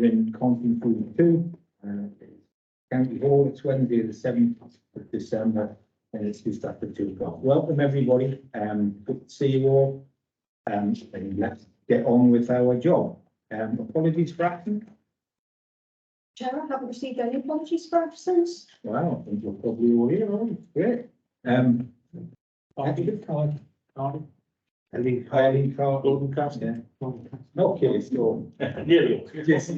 in Conference Room 2. County Hall, it's Wednesday the 7th of December, and it's just after 2 o'clock. Welcome everybody, good to see you all, and let's get on with our job. Apologies for absence. Chair, I haven't received any apologies for absence. Wow, I think you're probably all here, all right, great. Eileen Carr, Gordon Castner. Okay, so. Nearly. Just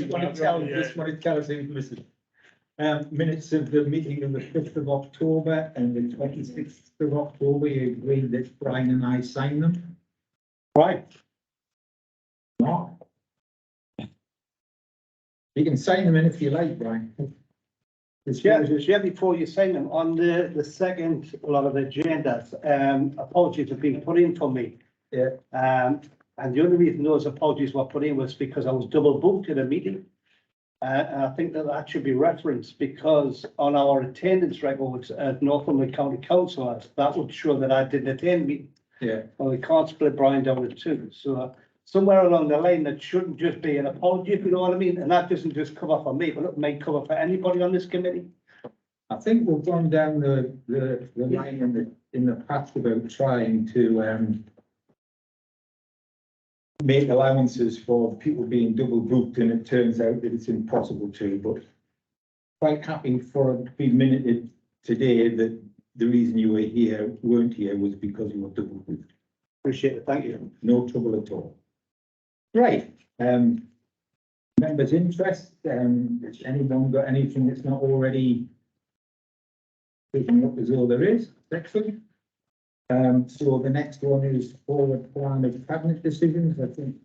want to tell us information. Minutes of the meeting of the 5th of October and the 26th of October, you agreed that Brian and I signed them. Right. No. You can sign them in if you like, Brian. Yeah, before you sign them, on the second lot of agendas, apologies have been put in for me. Yeah. And the only reason those apologies were put in was because I was double booked in a meeting. And I think that should be referenced because on our attendance records at Northumberland County Council, that would show that I didn't attend meeting. Yeah. Well, we can't split Brian down into two. So somewhere along the line, that shouldn't just be an apology, if you know what I mean. And that doesn't just cover for me, but it may cover for anybody on this committee. I think we've gone down the line in the past about trying to make allowances for people being double booked, and it turns out that it's impossible to. But quite happy for it to be minuted today that the reason you weren't here was because you were double booked. Appreciate it. Thank you. No trouble at all. Right. Members' interest. Has anyone got anything that's not already taken up as all there is? Excellent. So the next one is forward plan of cabinet decisions. I think.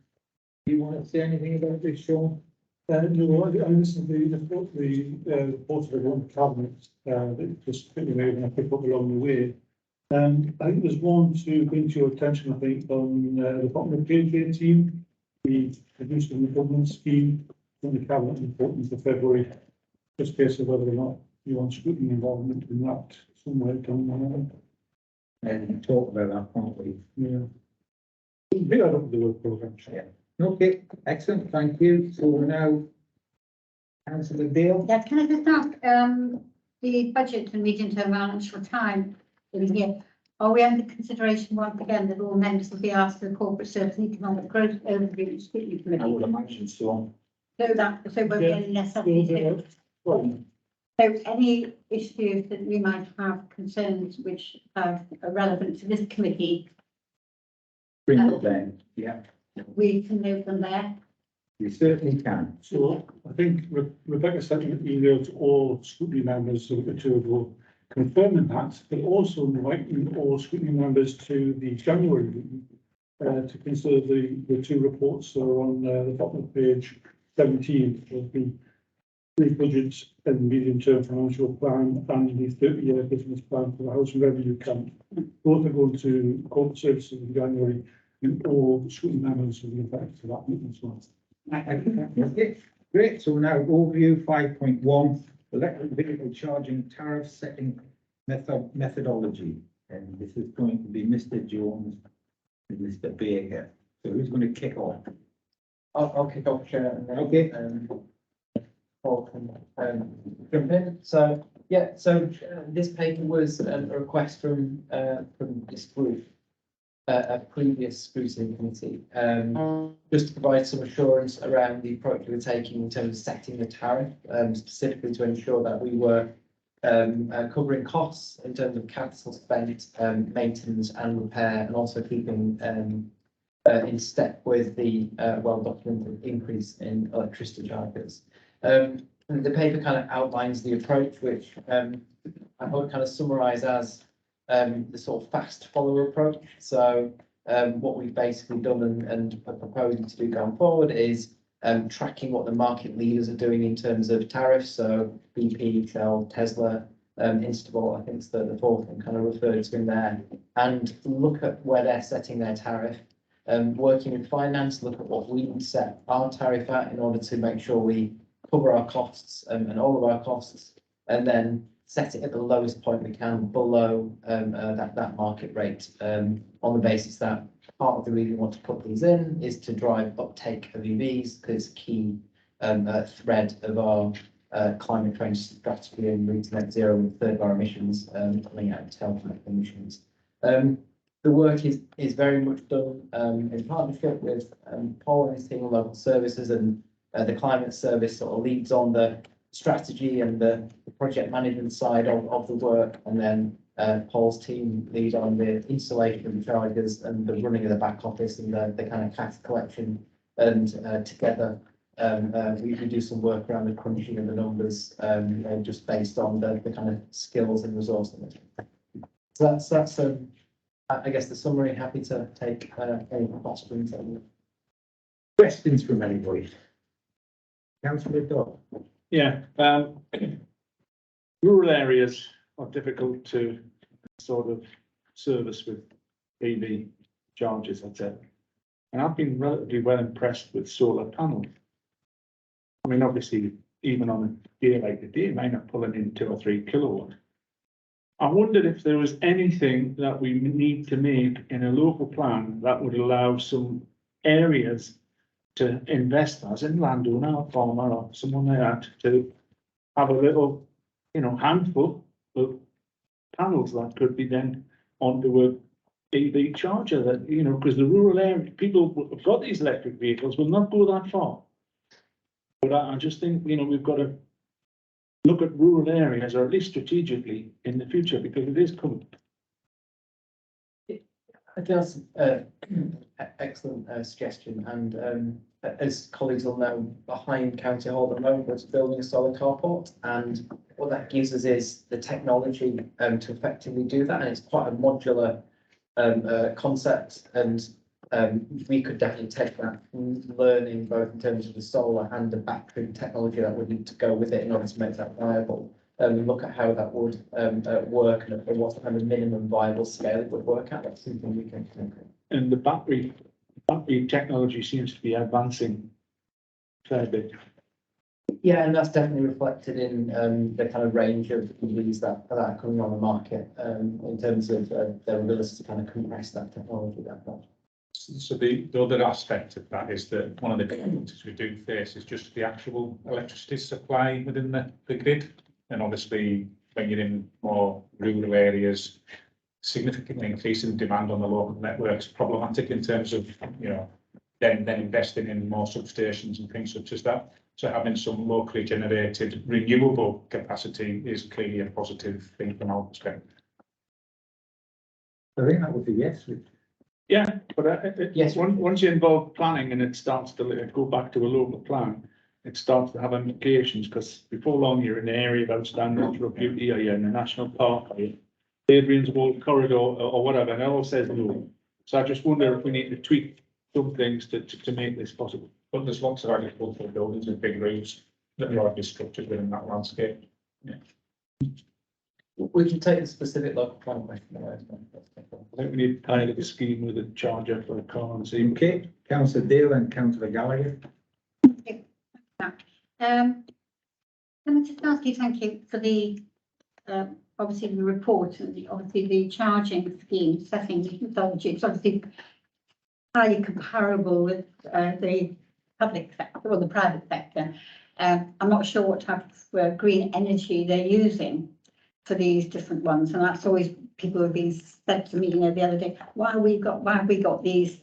Do you want to say anything about this, Sean? No, I listened to the report of the one cabinet that just quickly made and I picked up along the way. I think there's one to bring to your attention, I think, on the bottom of page 18. We produced a government scheme from the cabinet report for February, just case of whether or not you want scrutiny involvement in that somewhere down the line. And talk about that, can't we? Yeah. We'll pick that up with the work programme. Yeah. Okay, excellent, thank you. So we're now Councillor Dale. Yes, can I just ask, the budget and medium-term financial time in here, are we under consideration once again that all members will be asked for the corporate service and economic growth overview and scrutiny I would committee? imagine so. So we're getting less of these. So any issues that we might have concerns which are relevant to this committee, Bring it then. Yeah, we can note them there. you certainly can. So I think Rebecca sent an email to all scrutiny members a bit ago confirming that, but also inviting all scrutiny members to the January meeting to consider the two reports that are on the bottom of page 17 of the budget and medium-term financial plan and the 30-year business plan for the House and Revenue Account. Both are going to corporate services in January, and all scrutiny members will be invited to that meeting as well. Okay, great. So now overview 5.1, electric vehicle charging tariff setting methodology. And this is going to be Mr. Jones and Mr. Baker. So who's going to kick off? I'll kick off, Chair. And then, Okay. Paul can jump in. So yeah, this paper was a request from this group, a previous scrutiny committee, just to provide some assurance around the approach we were taking in terms of setting the tariff, specifically to ensure that we were covering costs in terms of capital spent, maintenance and repair, and also keeping in step with the well-documented increase in electricity charges. The paper kind of outlines the approach, which I would kind of summarise as the sort of fast follower approach. So what we've basically done and are proposing to do going forward is tracking what the market leaders are doing in terms of tariffs. So BP, Shell, Tesla, Instabol, I think it's the fourth one kind of referred to in there, and look at where they're setting their tariff. Working with finance, look at what we can set our tariff at in order to make sure we cover our costs and all of our costs, and then set it at the lowest point we can below that market rate, on the basis that part of the reason we want to put these in is to drive uptake of EVs, because it's a key thread of our climate change strategy and route to net zero with third bar emissions coming out of tailpipe emissions. The work is very much done in partnership with Paul and his team on local services, and the climate service sort of leads on the strategy and the project management side of the work, and then Paul's team lead on the installation of the chargers and the running of the back office and the kind of cash collection, and together we do some work around the crunching of the numbers just based on the kind of skills and resource. So that's I guess the summary. Happy to take any questions. Questions from anybody? Councillor Dodd. Yeah, rural areas are difficult to sort of service with EV chargers, I'd say. And I've been relatively well impressed with solar panels. I mean, obviously, even on a day like today, it might not pulling in 2 or 3 kilowatt. I wondered if there was anything that we need to make in a local plan that would allow some areas to invest, as in landowner or farmer or someone like that, to have a little, handful of panels that could be then onto a EV charger that, because the rural area, people who have got these electric vehicles will not go that far. But I just think, we've got to look at rural areas, or at least strategically in the future, because it is coming. I think that's excellent suggestion, and as colleagues will know, behind County Hall at the moment we're building a solar carport, and what that gives us is the technology to effectively do that, and it's quite a modular concept, and we could definitely take that learning both in terms of the solar and the battery technology that would need to go with it in order to make that viable. Look at how that would work and what kind of minimum viable scale it would work at. That's something we can think of. And the battery technology seems to be advancing a fair bit. Yeah, and that's definitely reflected in the kind of range of EVs that are coming on the market in terms of their ability to kind of compress that technology that much. So the other aspect of that is that one of the difficulties we do face is just the actual electricity supply within the grid. And obviously, when you're in more rural areas, significantly increasing demand on the local networks problematic in terms of, then investing in more substations and things such as that. So having some locally generated renewable capacity is clearly a positive thing from our perspective. I think that would be yes. Yeah, but Yes. Once you involve planning and it starts to go back to a local plan, it starts to have implications, because before long you're in an area of outstanding natural beauty, or you're in a national park, or you're Adrian's Wall corridor, or whatever, and it all says no. So I just wonder if we need to tweak some things to make this possible. But there's lots of agricultural buildings with big roofs that are already structured within that landscape. Yeah. We can take the specific local plan question away. I think we need kind of a scheme with a charger for a car and see. Okay, Councillor Dale and Councillor Gallagher. Can I just ask you, thank you for the obviously the report and obviously the charging scheme setting methodology. It's obviously highly comparable with the public sector or the private sector. I'm not sure what type of green energy they're using for these different ones, and that's always people have been said to me, the other day, why have we got these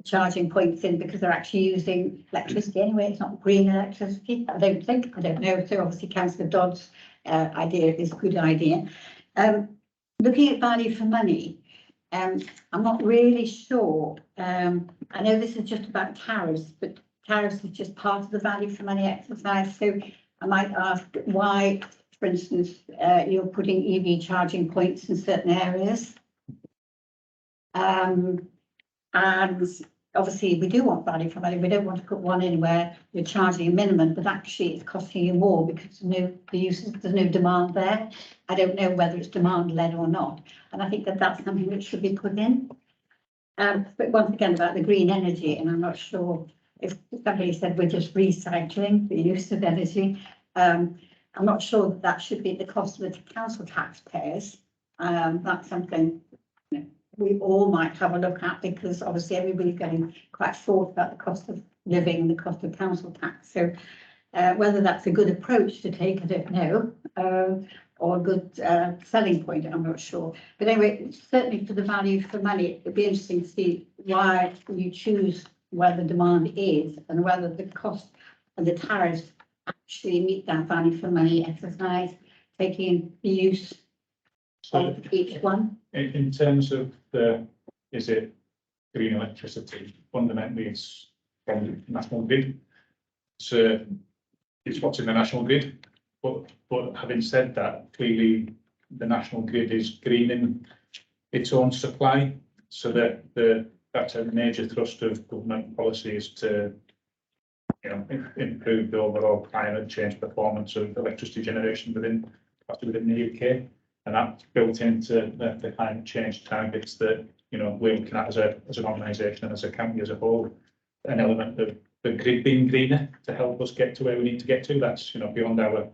charging points in, because they're actually using electricity anyway. It's not green electricity, I don't know. So obviously Councillor Dodd's idea is a good idea. Looking at value for money, I'm not really sure. I know this is just about tariffs, but tariffs is just part of the value for money exercise. So I might ask why, for instance, you're putting EV charging points in certain areas. And obviously we do want value for money. We don't want to put one in where you're charging a minimum, but actually it's costing you more because there's no demand there. I don't know whether it's demand led or not. And I think that's something that should be put in. But once again, about the green energy, and I'm not sure if somebody said we're just recycling the use of energy. I'm not sure that should be at the cost of the council taxpayers. That's something we all might have a look at, because obviously everybody's getting quite thought about the cost of living and the cost of council tax. So whether that's a good approach to take, I don't know, or a good selling point, I'm not sure. But anyway, certainly for the value for money, it'd be interesting to see why you choose where the demand is and whether the cost and the tariffs actually meet that value for money exercise, taking the use So of each one. in terms of is it green electricity? Fundamentally, it's from the national grid. So it's what's in the national grid. But having said that, clearly the national grid is greening its own supply. So that's a major thrust of government policy, is to improve the overall climate change performance of electricity generation within the UK. And that's built into the climate change targets that we're looking at as an organisation and as a county as a whole. An element of the grid being greener to help us get to where we need to get to. That's beyond our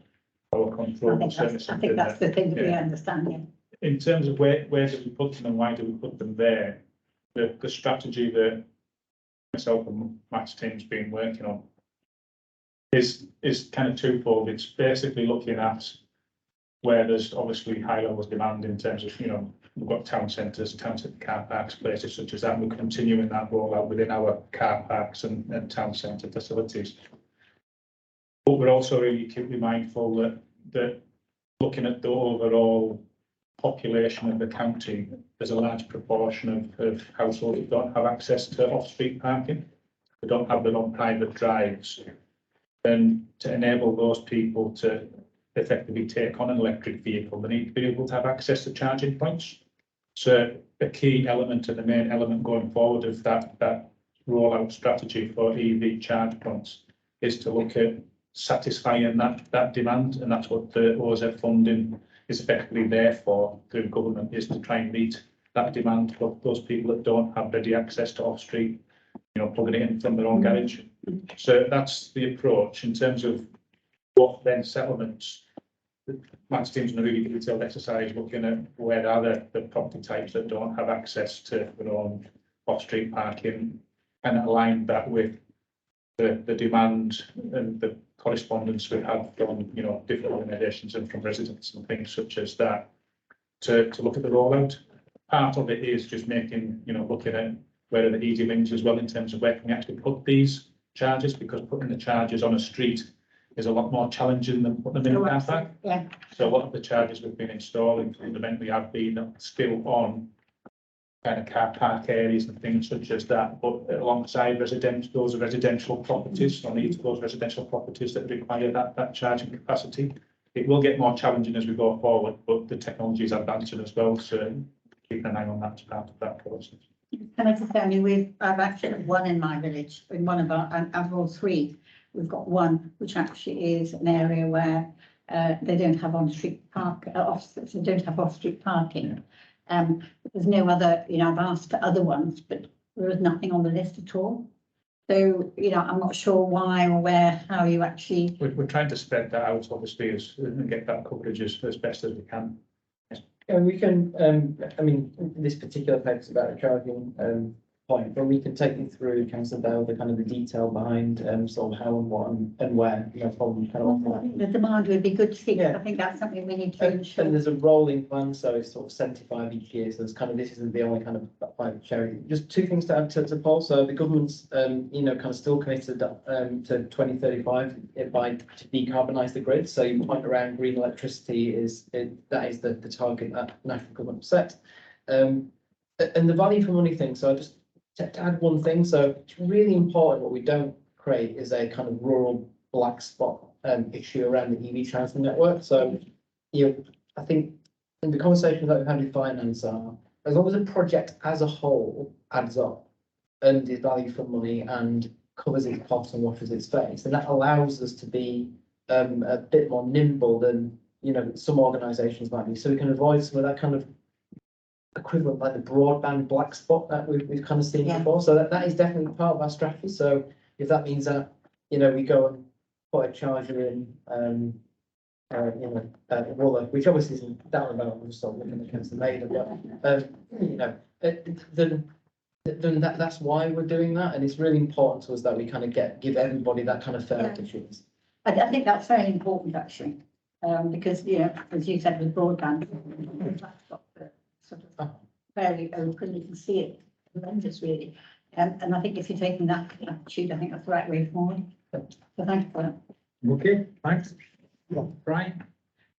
control. I think that's the thing that we understand. Yeah. In terms of where do we put them and why do we put them there, the strategy that myself and Matt's team's been working on is kind of twofold. It's basically looking at where there's obviously high levels of demand in terms of, we've got town centres, town centre car parks, places such as that. We're continuing that rollout within our car parks and town centre facilities. But we're also really acutely mindful that looking at the overall population of the county, there's a large proportion of households that don't have access to off-street parking. They don't have their own private drives. And to enable those people to effectively take on an electric vehicle, they need to be able to have access to charging points. So a key element and the main element going forward of that rollout strategy for EV charge points is to look at satisfying that demand, and that's what the OSF funding is effectively there for through government, is to try and meet that demand for those people that don't have ready access to off-street, plugging it in from their own garage. So that's the approach. In terms of what then settlements, Matt's team's in a really detailed exercise looking at where are the property types that don't have access to their own off-street parking, and align that with the demand and the correspondence we have from different organisations and from residents and things such as that to look at the rollout. Part of it is just looking at where are the easy links as well in terms of where can we actually put these charges, because putting the charges on a street is a lot more challenging than putting them in a car park. Yeah. So a lot of the charges we've been installing fundamentally have been still on kind of car park areas and things such as that, but alongside those residential properties, on each of those residential properties that require that charging capacity. It will get more challenging as we go forward, but the technology is advancing as well, so keep an eye on that as part of that process. Can I just say, I've actually got one in my village, in one of our all three. We've got one which actually is an area where they don't have on-street they don't have off-street parking. There's no other, I've asked for other ones, but there is nothing on the list at all. So, I'm not sure why or where, how you actually. We're trying to spread that out, obviously, and get that coverage as best as we can. And we can, this particular paper is about a charging point, but we can take you through, Councillor Bell, the detail behind sort of how and what and where, from The demand would be good to see. I think that's something we need to ensure. And there's a rolling plan, so it's sort of 75 each year. So it's this isn't the only kind of private charity. Just two things to add to Paul. So the government's, still committed to 2035 by to decarbonise the grid. So your point around green electricity that is the target that national government set. And the value for money thing. So I just to add one thing. So it's really important what we don't create is a kind of rural black spot issue around the EV transfer network. So, I think in the conversations that we've had with finance are, as long as a project as a whole adds up and is value for money and covers its costs and washes its face, and that allows us to be a bit more nimble than, some organisations might be. So we can avoid some of that kind of equivalent like the broadband black spot that we've kind of seen before. So that is definitely part of our strategy. So if that means that, we go and put a charger in, Wooler, which obviously isn't down about, I'm just sort of looking at the Maiden, but, then then that's why we're doing that, and it's really important to us that we kind of give everybody that kind of fair Yeah. opportunity. I think that's very important actually, because, you know, as you said with broadband, that's got the sort of very open, you can see it, tremendous really. And I think if you're taking that attitude, I think that's the right way forward. So thank you for that. Okay, thanks. Brian?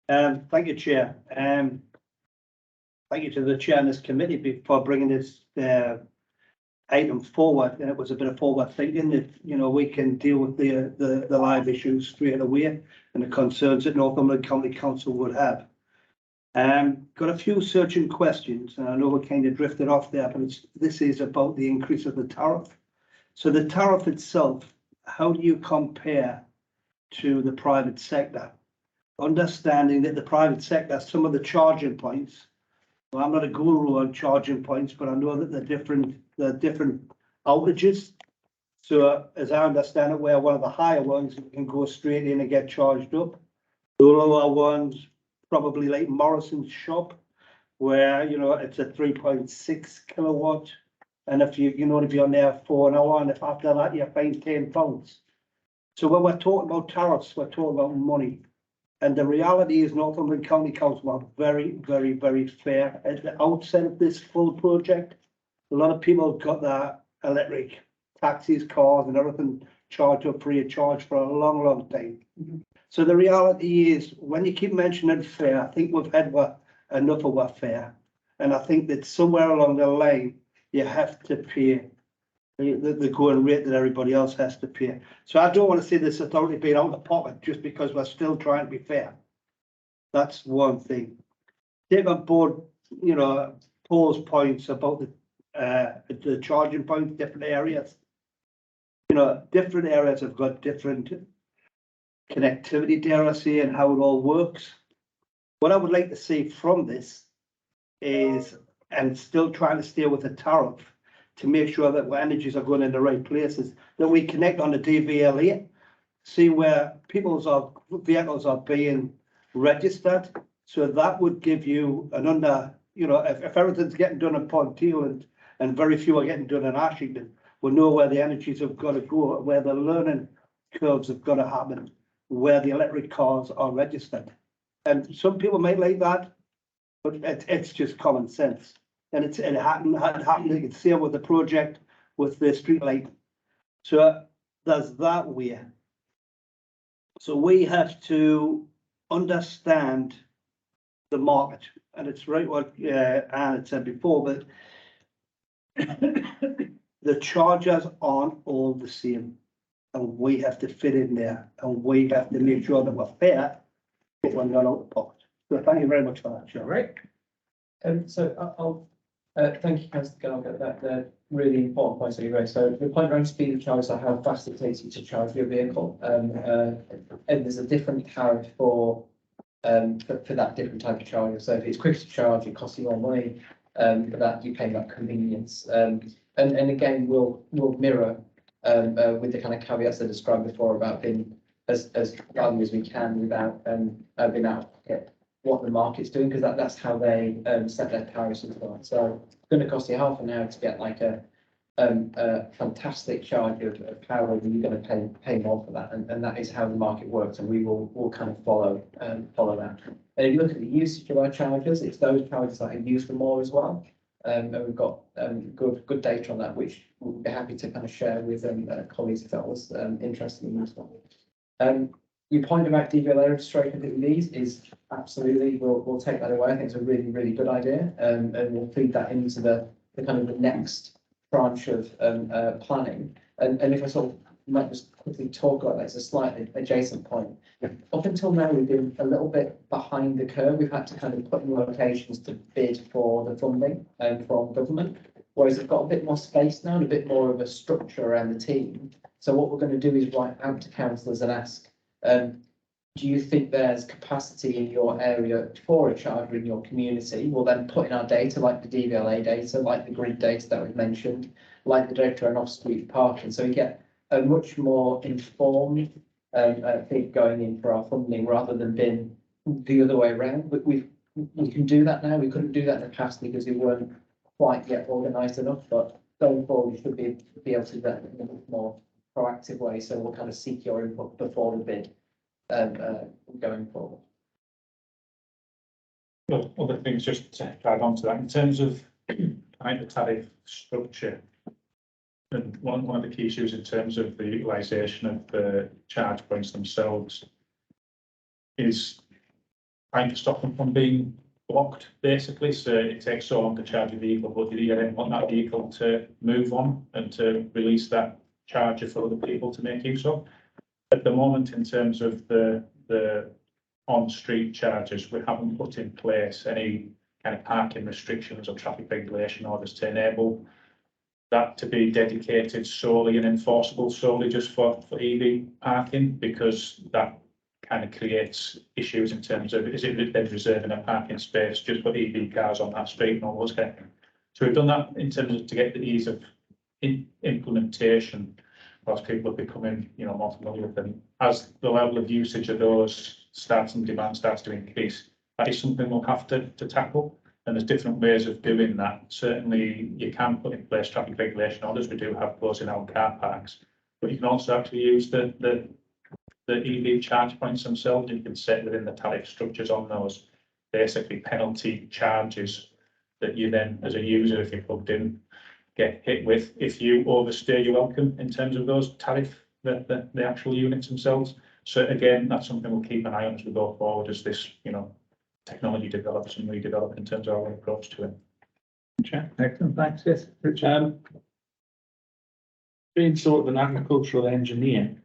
Thank you, Chair. Thank you to the Chair and this committee for bringing this item forward. And it was a bit of forward thinking that, you know, we can deal with the live issues straight away and the concerns that Northumberland County Council would have. Got a few searching questions, and I know we kind of drifted off there, but this is about the increase of the tariff. So the tariff itself, how do you compare to the private sector? Understanding that the private sector, some of the charging points, well, I'm not a guru on charging points, but I know that the different outages. So as I understand it, where one of the higher ones can go straight in and get charged up. The lower ones, probably like Morrison's shop, where, you know, it's a 3.6 kilowatt. And if you know, if you're there for an hour, and if after that you find £10. So when we're talking about tariffs, we're talking about money. And the reality is Northumberland County Council are very, very, very fair. At the outset of this full project, a lot of people got their electric taxis, cars and everything charged up free of charge for a long, long time. So the reality is, when you keep mentioning fair, I think we've had enough of what fair. And I think that somewhere along the line, you have to pay the going rate that everybody else has to pay. So I don't want to see this authority being out of pocket just because we're still trying to be fair. That's one thing. Take on board, you know, Paul's points about the charging points, different areas. You know, different areas have got different connectivity, dare I say, and how it all works. What I would like to see from this is, and still trying to stay with the tariff, to make sure that our energies are going in the right places, that we connect on the DVLA, see where people's vehicles are being registered. So that would give you you know, if everything's getting done in Ponteal and very few are getting done in Ashington, we'll know where the energies have got to go, where the learning curves have got to happen, where the electric cars are registered. And some people might like that, but it's just common sense. And it happened, you can see it with the project with the street light. So there's that way. So we have to understand the market, and it's right what Anne had said before, but the chargers aren't all the same, and we have to fit in there, and we have to make sure that we're fair, but we're not out of pocket. So thank you very much for that, Chair. Right. So I'll thank you, Councillor Gallagher. They're really important points that you raised. So the point around speed of charge, so how fast it takes you to charge your vehicle, and there's a different tariff for that different type of charger. So if it's quick to charge, it costs you more money, but that you pay that convenience. And again, we'll mirror with the kind of caveats I described before about being as value as we can without being out of pocket what the market's doing, because that's how they set their tariffs as well. So it's going to cost you half an hour to get like a fantastic charge of power, and you're going to pay more for that, and that is how the market works, and we'll kind of follow that. And if you look at the usage of our chargers, it's those chargers that are used for more as well, and we've got good data on that, which we'll be happy to kind of share with colleagues if that was interesting as well. Your point about DVLA registration for EVs is absolutely, we'll take that away. I think it's a really, really good idea, and we'll feed that into the kind of the next branch of planning. And if I sort of might just quickly talk about that, it's a slightly adjacent point. Up until now, we've been a little bit behind the curve. We've had to kind of put in locations to bid for the funding from government, whereas we've got a bit more space now and a bit more of a structure around the team. So what we're going to do is write out to councillors and ask, do you think there's capacity in your area for a charger in your community? We'll then put in our data, like the DVLA data, like the grid data that we've mentioned, like the data on off-street parking. So we get a much more informed thing going in for our funding rather than being the other way around. But we can do that now. We couldn't do that in the past because we weren't quite yet organised enough. But going forward, you should be able to do that in a more proactive way, so we'll kind of seek your input before the bid, going forward. Well, other things just to add on to that, in terms of the tariff structure. And one of the key issues in terms of the utilisation of the charge points themselves is trying to stop them from being blocked, basically. So it takes so long to charge a vehicle, but you then want that vehicle to move on and to release that charger for other people to make use of. At the moment, in terms of the on-street chargers, we haven't put in place any kind of parking restrictions or traffic regulation orders to enable that to be dedicated solely and enforceable solely just for EV parking, because that kind of creates issues in terms of, is it then reserving a parking space just for EV cars on that street and all those kind of things. So we've done that in terms of to get the ease of implementation, whilst people are becoming, more familiar with them. As the level of usage of those starts and demand starts to increase, that is something we'll have to tackle. And there's different ways of doing that. Certainly, you can put in place traffic regulation orders. We do have those in our car parks, but you can also actually use the EV charge points themselves. You can set within the tariff structures on those basically penalty charges that you then, as a user, if you're plugged in, get hit with if you overstay your welcome in terms of those tariff, the actual units themselves. So again, that's something we'll keep an eye on as we go forward, as this, technology develops and we develop in terms of our approach to it. Excellent, thanks, yes, Richard. Being sort of an agricultural engineer,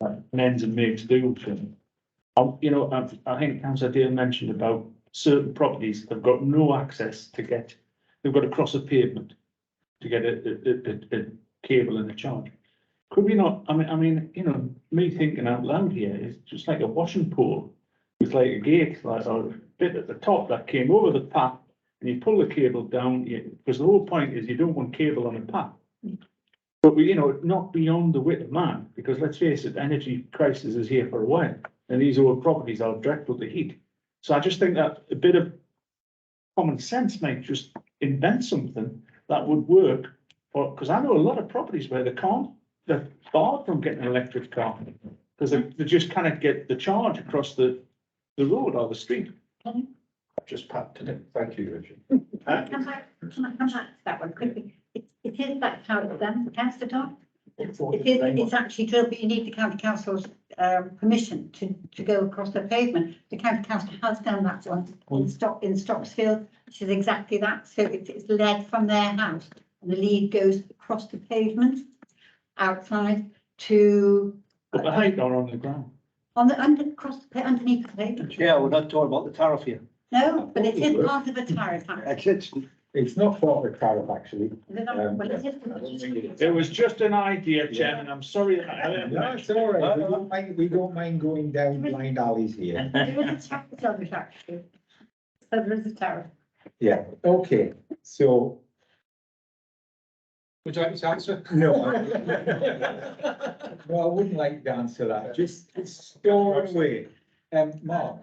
an ends and makes do thing. I think Councillor Dale mentioned about certain properties have got no access to get, they've got to cross a pavement to get a cable and a charge. Could we not, I mean, me thinking out loud here is just like a washing pole with like a gate, like a bit at the top that came over the path, and you pull the cable down, because the whole point is you don't want cable on a path. But not beyond the wit of man, because let's face it, energy crisis is here for a while, and these old properties are dreadful to heat. So I just think that a bit of common sense might just invent something that would work for, because I know a lot of properties where they're barred from getting an electric car, because they just cannot get the charge across the road or the street. I've just packed it. Thank you, Richard. Can I come back to that one quickly? It is that how it's done, Councillor Todd. It's actually drilled, but you need the county council's permission to go across the pavement. The county council has done that one in Stocksfield, which is exactly that. So it's led from their house, and the lead goes across the pavement outside to. But the height are on the ground. Underneath the pavement. Yeah, we're not talking about the tariff here. No, but it is part of the tariff. It's not part of the tariff, actually. It was just an idea, Chairman. I'm sorry that I. No, it's all right. We don't mind going down blind alleys here. There is a tariff on it, actually. So there is a tariff. Yeah, okay, so. Would you like me to answer? No. No, I wouldn't like to answer that. Just store away. Mark.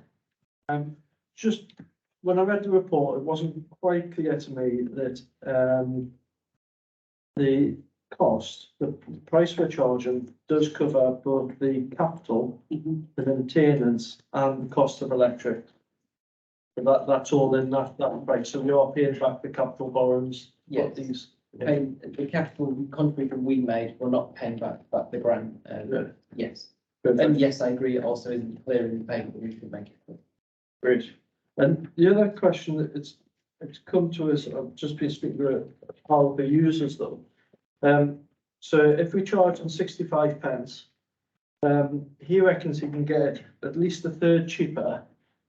Just when I read the report, it wasn't quite clear to me that the cost, the price we're charging does cover both the capital, the maintenance, and the cost of electric. That's all in that price. So we are paying back the capital borrowings. Yes. These. The capital contribution we made, we're not paying back the grant. Yes. Perfect. And yes, I agree. It also isn't clear in the paper. We should make it clear. Great. And the other question that it's come to us, I've just been speaking to how the users though. So if we charge them 65 pence, he reckons he can get at least a third cheaper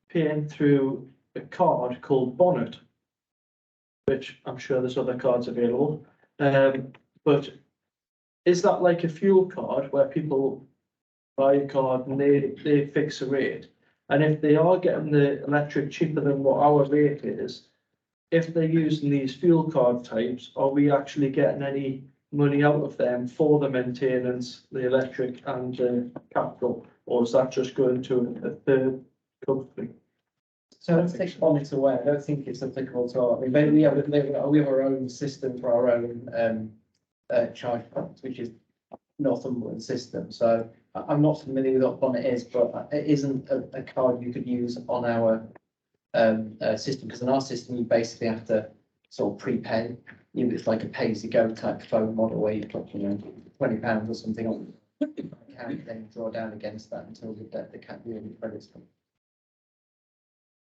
paying through a card called Bonnet, which I'm sure there's other cards available. But is that like a fuel card where people buy a card and they fix a rate? And if they are getting the electric cheaper than what our rate is, if they're using these fuel card types, are we actually getting any money out of them for the maintenance, the electric and capital? Or is that just going to a third company? So let's take bonnet away. I don't think it's applicable to our, I mean, we have our own system for our own charge points, which is Northumberland system. So I'm not familiar with what bonnet is, but it isn't a card you could use on our system, because in our system you basically have to sort of prepay. You know, it's like a pay-as-you-go type phone model where you put, you know, £20 or something on the account, then draw down against that until the credits come.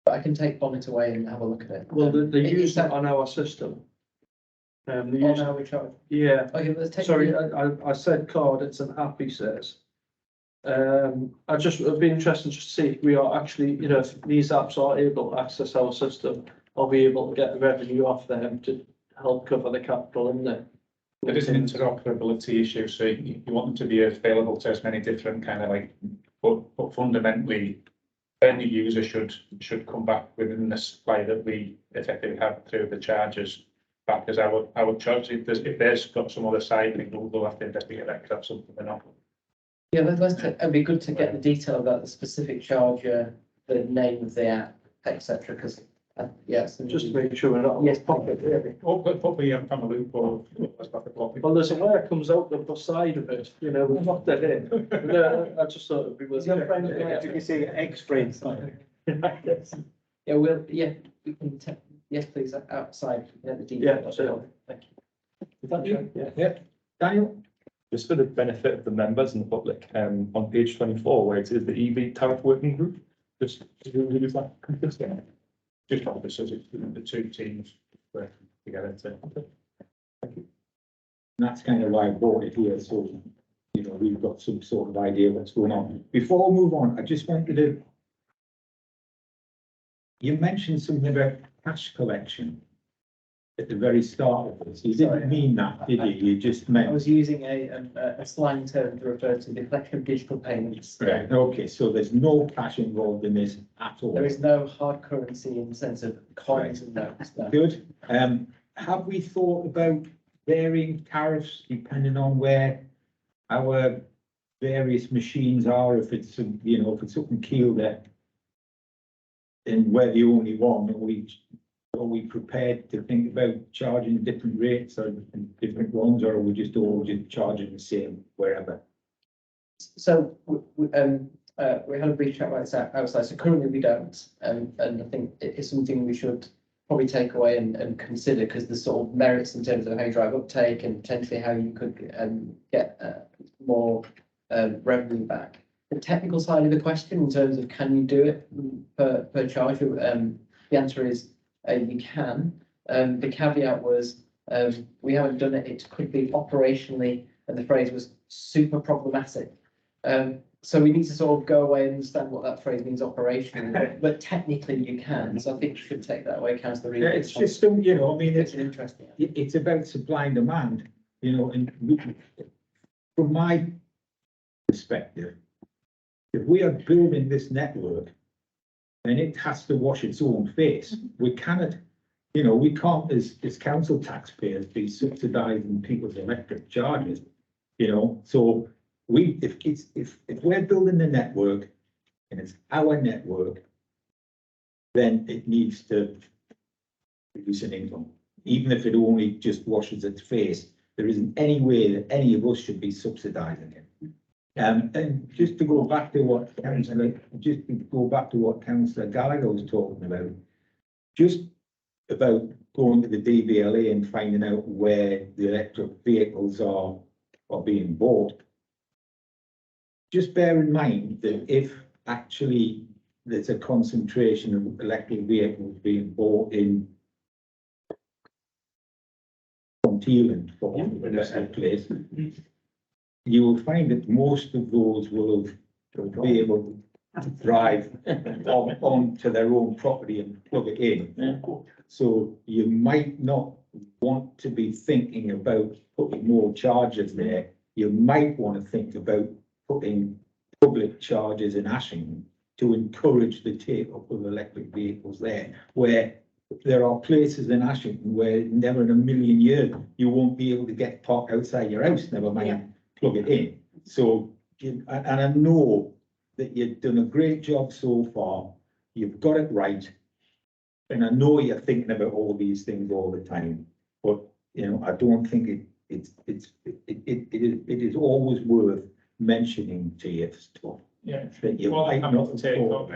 But I can take bonnet away and have a look at it. Well, they Is use that- it on our system. They On use, our charge. yeah, Okay, let's take. sorry, I said card, it's an app, he says. It'd be interesting to see if we are actually, you know, if these apps are able to access our system, are we able to get the revenue off them to help cover the capital in there? It is an interoperability issue, so you want them to be available to as many different kind of like, but fundamentally, any user should come back within the supply that we effectively have through the charges. Back as our charge, if there's got some other side thing, we'll have to investigate that, because that's something we're not. Yeah, it'd be good to get the detail about the specific charger, the name of the app, etc. Because yes, Just to make sure we're not. Yes, pocket, really. Hopefully, I'm from a loophole. Well, there's a wire comes out the side of it, you know, we've locked that in. No, I just thought it'd be worth. Is your friend there? You can see X-frame. Yeah, we can, yes, please, outside, the detail. Yeah, absolutely. Thank you. Is that true? Yeah, Daniel? Just for the benefit of the members and the public, on page 24, where it is the EV tariff working group, just who is that consist of? Just officers, the two teams working together to. And that's kind of why I brought it here, so, you know, we've got some sort of idea what's going on. Before we move on, I just wanted to. You mentioned something about cash collection at the very start of this. You Sorry. didn't mean that, did you? You just I meant. was using a slang term to refer to the collection of digital payments. Right, okay, so there's no cash involved in this at all. There is no hard currency in the sense of coins and notes. No. Good. Have we thought about varying tariffs depending on where our various machines are? If it's, you know, if it's up in Kielder and we're the only one, are we prepared to think about charging different rates or different ones, or are we just all just charging the same wherever? So we had a brief chat about this outside. So currently we don't, and I think it is something we should probably take away and consider, because there's sort of merits in terms of how you drive uptake and potentially how you could get more revenue back. The technical side of the question, in terms of can you do it per charge, the answer is you can. The caveat was we haven't done it. It could be operationally, and the phrase was super problematic. So we need to sort of go away and understand what that phrase means operationally, but technically you can. So I think you should take that away, Councillor Reid. Yeah, it's just, you know, I mean, It's interesting. it's about supply and demand, you know, and from my perspective, if we are building this network and it has to wash its own face, we cannot, you know, we can't as council taxpayers be subsidising people's electric charges, you know, so if we're building the network and it's our network, then it needs to produce an income, even if it only just washes its face. There isn't any way that any of us should be subsidising it. And just to go back to what Councillor Gallagher was talking about, just about going to the DVLA and finding out where the electric vehicles are being bought. Just bear in mind that if actually there's a concentration of electric vehicles being bought in Teelan, for a place, you will find that most of those will be able to drive onto their own property and plug it in. So you might not want to be thinking about putting more chargers there. You might want to think about putting public chargers in Ashington to encourage the take-up of electric vehicles there, where there are places in Ashington where never in a million years you won't be able to get parked outside your house, never mind plug it in. So, and I know that you've done a great job so far. You've got it right. and I know you're thinking about all these things all the time, but, you know, I don't think it is always worth mentioning to you stuff. Yeah, That you well, might I'm not not take thought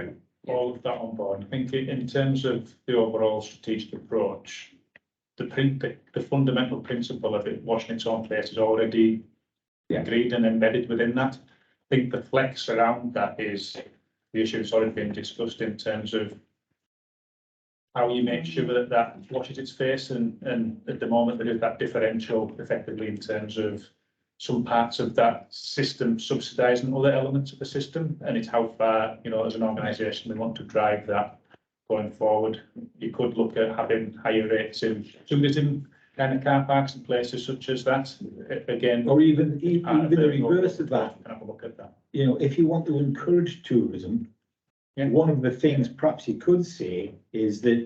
all of that on board. I think in terms of the overall strategic approach, the fundamental principle of it washing its own place is already agreed and embedded within that. I think the flex around that is the issue that's already been discussed in terms of how you make sure that that washes its face, and at the moment there is that differential effectively in terms of some parts of that system subsidising other elements of the system, and it's how far, you know, as an organisation we want to drive that going forward. You could look at having higher rates in tourism kind of car parks and places such as that. Again, or even part of the the reverse of that. Can have a look at that. You know, if you want to encourage tourism, Yeah. one of the things perhaps you could say is that,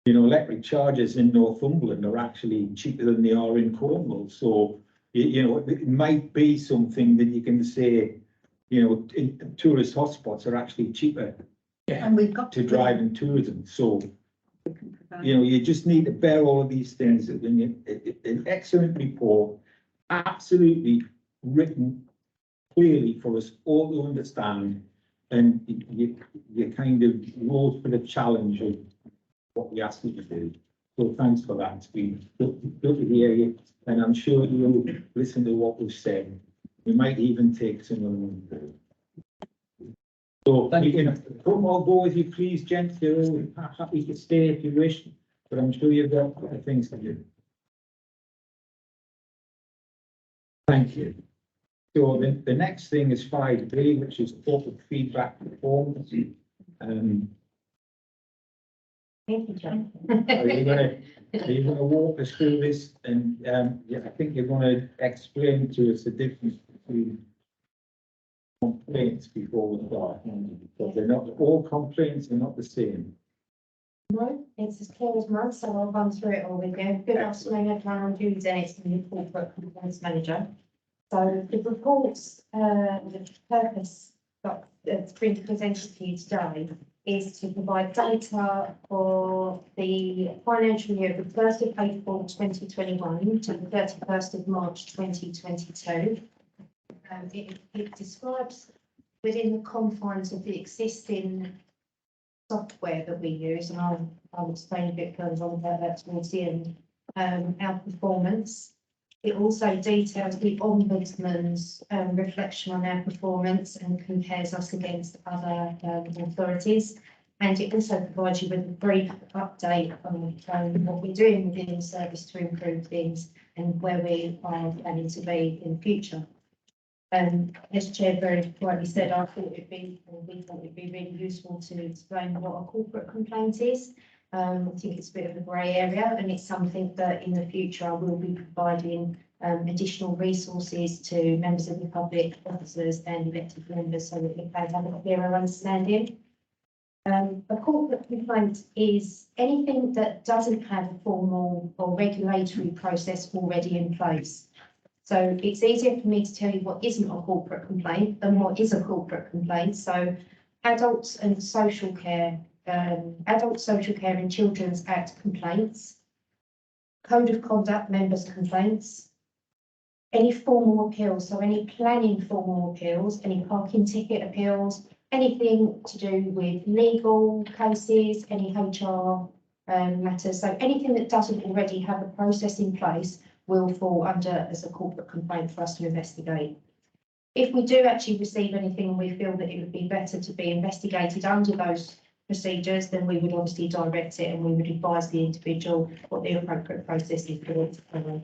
you know, electric charges in Northumberland are actually cheaper than they are in Cornwall. So, you know, it might be something that you can say, you know, tourist hotspots are actually cheaper And we've got to drive in tourism. So, you know, you just need to bear all of these things. An excellent report, absolutely written clearly for us all to understand. And you kind of rose for the challenge of what we asked you to do. So thanks for that. It's been good to hear you. And I'm sure you'll listen to what we've said. We might even take some of them. So we can come or go with you, please, gents. You're all happy to stay if you wish, but I'm sure you've got other things to do. Thank you. So the next thing is 5B, which is corporate feedback performance. Thank you, John. Are you gonna walk us through this? And yeah, I think you're gonna explain to us the difference between complaints before we start. Because they're not, all complaints are not the same. No, it's as clear as mud, so I'll run through it all with you. Good afternoon, everyone. I'm Julie Dennis, the Corporate Compliance Manager. So the report's the purpose that's been presented to you today is to provide data for the financial year from 1st of April 2021 to the 31st of March 2022. It describes within the confines of the existing software that we use, and I'll explain a bit further on about that towards the end, our performance. It also details the Ombudsman's reflection on our performance and compares us against other authorities. And it also provides you with a brief update on what we're doing within the service to improve things and where we are planning to be in the future. As Chair very rightly said, we thought it'd be really useful to explain what a corporate complaint is. I think it's a bit of a grey area, and it's something that in the future I will be providing additional resources to members of the public, officers and elected members so that we can have a clearer understanding. A corporate complaint is anything that doesn't have a formal or regulatory process already in place. So it's easier for me to tell you what isn't a corporate complaint than what is a corporate complaint. So adults and social care, adult social care and Children's Act complaints, code of conduct members complaints, any formal appeals, so any planning formal appeals, any parking ticket appeals, anything to do with legal cases, any HR matters. So anything that doesn't already have a process in place will fall under as a corporate complaint for us to investigate. If we do actually receive anything and we feel that it would be better to be investigated under those procedures, then we would obviously direct it and we would advise the individual what the appropriate process is for it to follow.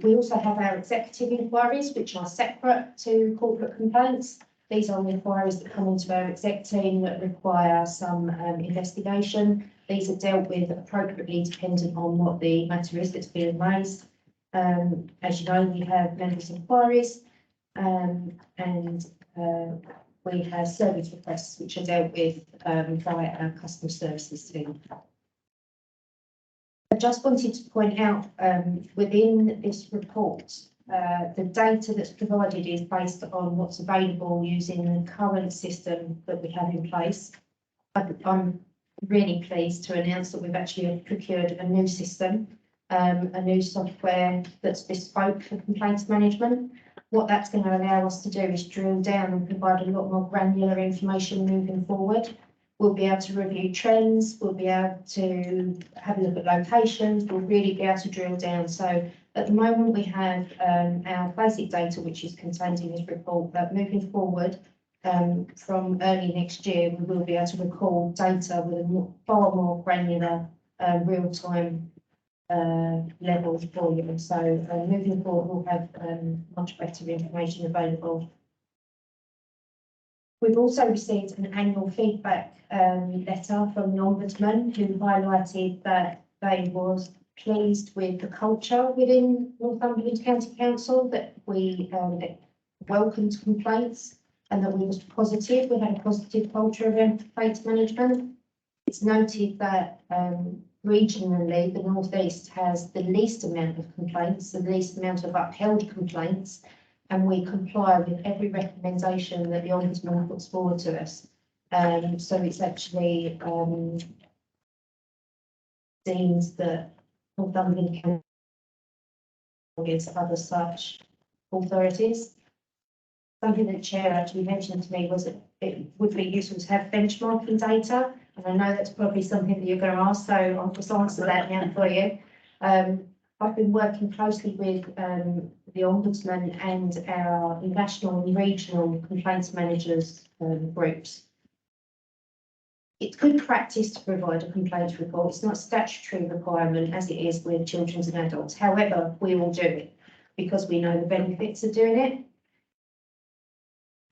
We also have our executive inquiries, which are separate to corporate complaints. These are inquiries that come into our exec team that require some investigation. These are dealt with appropriately dependent on what the matter is that's being raised. As you know, we have members' inquiries and we have service requests which are dealt with via our customer services team. I just wanted to point out within this report, the data that's provided is based on what's available using the current system that we have in place. I'm really pleased to announce that we've actually procured a new system, a new software that's bespoke for complaints management. What that's going to allow us to do is drill down and provide a lot more granular information moving forward. We'll be able to review trends, we'll be able to have a look at locations, we'll really be able to drill down. So at the moment, we have our basic data, which is contained in this report, but moving forward, from early next year, we will be able to record data with a far more granular, real-time levels for you. So moving forward, we'll have much better information available. We've also received an annual feedback letter from the Ombudsman, who highlighted that they was pleased with the culture within Northumberland County Council, that we welcomed complaints and that we was positive. We had a positive culture of complaints management. It's noted that regionally, the North East has the least amount of complaints, the least amount of upheld complaints, and we comply with every recommendation that the Ombudsman puts forward to us. So it's actually deemed that Northumberland County against other such authorities. Something that the Chair actually mentioned to me was that it would be useful to have benchmarking data, and I know that's probably something that you're going to ask, so I'll just answer that now for you. I've been working closely with the Ombudsman and our national and regional complaints managers groups. It's good practice to provide a complaints report. It's not a statutory requirement as it is with children and adults. However, we will do it because we know the benefits of doing it.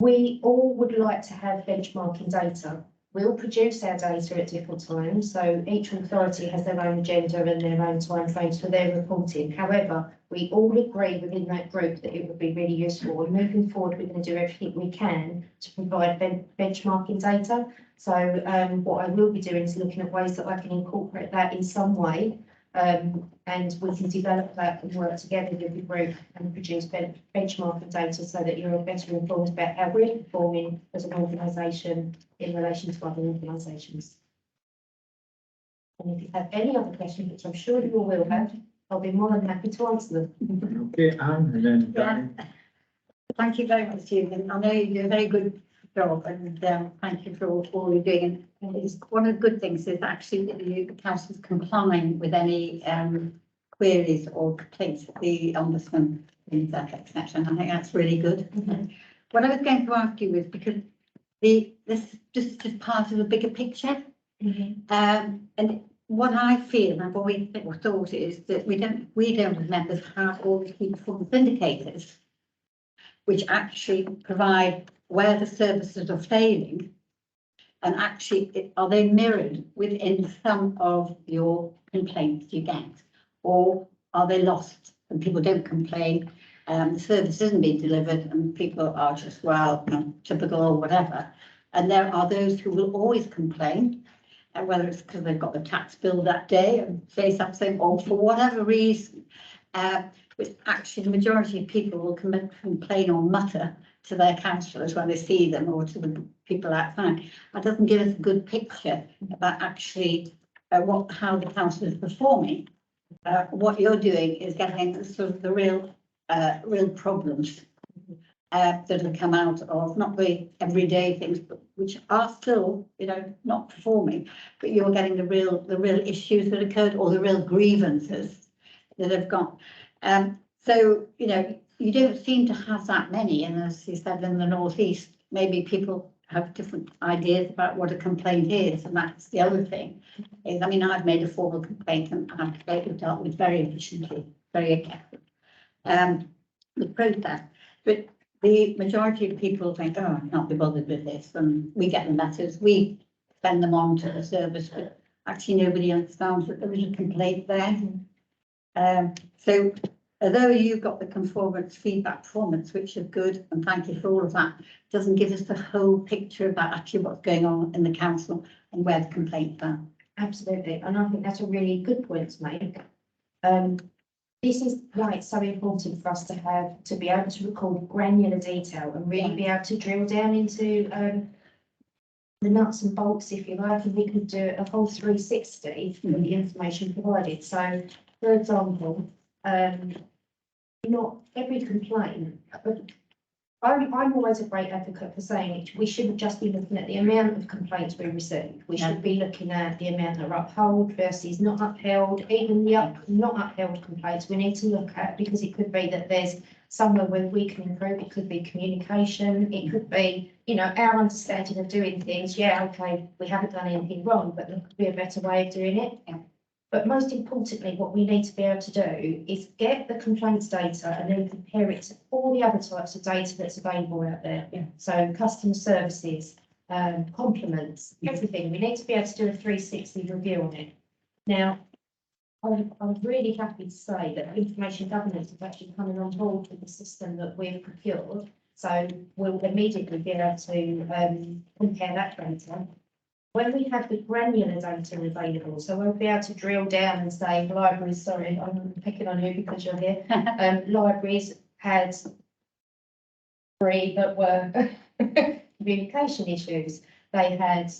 We all would like to have benchmarking data. We'll produce our data at different times, so each authority has their own agenda and their own timeframes for their reporting. However, we all agree within that group that it would be really useful. And moving forward, we're going to do everything we can to provide benchmarking data. So what I will be doing is looking at ways that I can incorporate that in some way, and we can develop that and work together with the group and produce benchmarking data so that you're better informed about how we're performing as an organisation in relation to other organisations. And if you have any other questions, which I'm sure you all will have, I'll be more than happy to answer them. Okay, Anne, and then Dan. Thank you very much, Susan. I know you do a very good job, and thank you for all you're doing. And it's one of the good things is actually that the council's complying with any queries or complaints that the Ombudsman brings up, etc. I think that's really good. What I was going to ask you is because this is just part of the bigger picture, and what I feel and I've always thought is that we don't as members have all the key performance indicators, which actually provide where the services are failing, and actually are they mirrored within some of your complaints you get, or are they lost and people don't complain, the service isn't being delivered and people are just, well, you know, typical or whatever. And there are those who will always complain, and whether it's because they've got the tax bill that day and say something, or for whatever reason, which actually the majority of people will complain or mutter to their councillors when they see them or to the people outside. That doesn't give us a good picture about actually how the council is performing. What you're doing is getting sort of the real problems that have come out of not the everyday things, but which are still, you know, not performing. But you're getting the real issues that occurred or the real grievances that have gone. So you know, you don't seem to have that many, and as you said, in the North East, maybe people have different ideas about what a complaint is, and that's the other thing. Is, I mean, I've made a formal complaint and I've dealt with very efficiently, very effectively, the process. But the majority of people think, oh, I can't be bothered with this, and we get the letters, we send them on to the service, but actually nobody understands that there is a complaint there. So although you've got the conformance feedback performance, which is good, and thank you for all of that, doesn't give us the whole picture about actually what's going on in the council and where the complaints are. Absolutely, and I think that's a really good point to make. This is why it's so important for us to be able to record granular detail and really be able to drill down into the nuts and bolts, if you like, and we could do a whole 360 with the information provided. So, for example, not every complaint, but I'm always a great advocate for saying we shouldn't just be looking at the amount of complaints we receive. We should be looking at the amount that are upheld versus not upheld, even the not upheld complaints we need to look at, because it could be that there's somewhere where we can improve. It could be communication. It could be, you know, our understanding of doing things. Yeah, okay, we haven't done anything wrong, but there could be a better way of doing it. But most importantly, what we need to be able to do is get the complaints data and then compare it to all the other types of data that's available out there. So customer services, compliments, everything. We need to be able to do a 360 review on it. Now, I'm really happy to say that information governance is actually coming on board with the system that we've procured. So we'll immediately be able to compare that data. When we have the granular data available, so we'll be able to drill down and say, libraries, sorry, I'm picking on you because you're here. Libraries had 3 that were communication issues. They had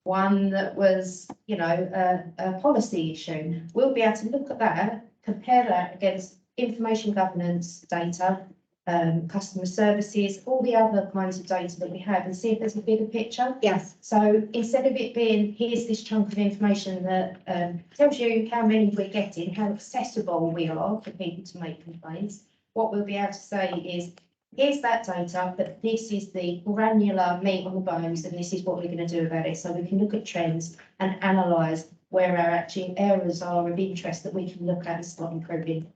1 that was, you know, a policy issue. We'll be able to look at that, compare that against information governance data, customer services, all the other kinds of data that we have, and see if there's a bigger picture. Yes. So instead of it being, here's this chunk of information that tells you how many we're getting, how accessible we are for people to make complaints, what we'll be able to say is, here's that data, but this is the granular meat on the bones, and this is what we're going to do about it. So we can look at trends and analyse where our actual areas are of interest that we can look at and start improving.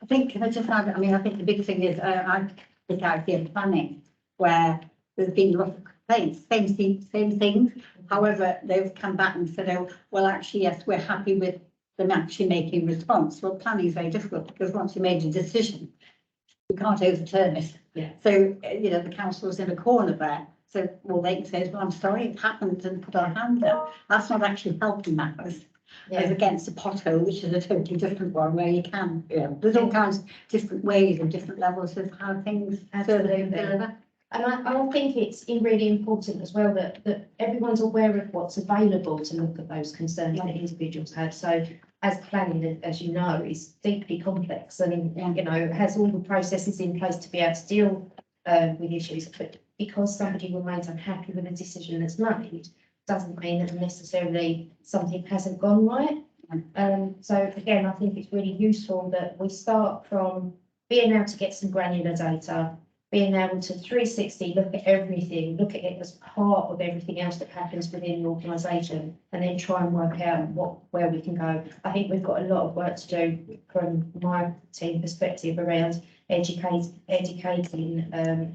I think, can I just add, I mean, I think the big thing is, I think out here planning, where there's been lots of complaints, same things. However, they've come back and said, oh, well, actually, yes, we're happy with them actually making response. Well, planning is very difficult because once you made a decision, you can't overturn it. Yeah. So, you know, the council's in a corner there. So, well, they can say, well, I'm sorry, it happened, and put our hand up. That's not actually helping matters. As against a pothole, which is a totally different one, where you can, you know, there's all kinds of different ways and different levels of how things Absolutely. And I think it's really important as well that everyone's aware of what's available to look at those concerns that individuals have. So as planning, as you know, is deeply complex and, you know, has all the processes in place to be able to deal with issues. But because somebody remains unhappy with a decision that's made, doesn't mean that necessarily something hasn't gone right. So again, I think it's really useful that we start from being able to get some granular data, being able to 360 look at everything, look at it as part of everything else that happens within the organisation, and then try and work out where we can go. I think we've got a lot of work to do from my team perspective around educating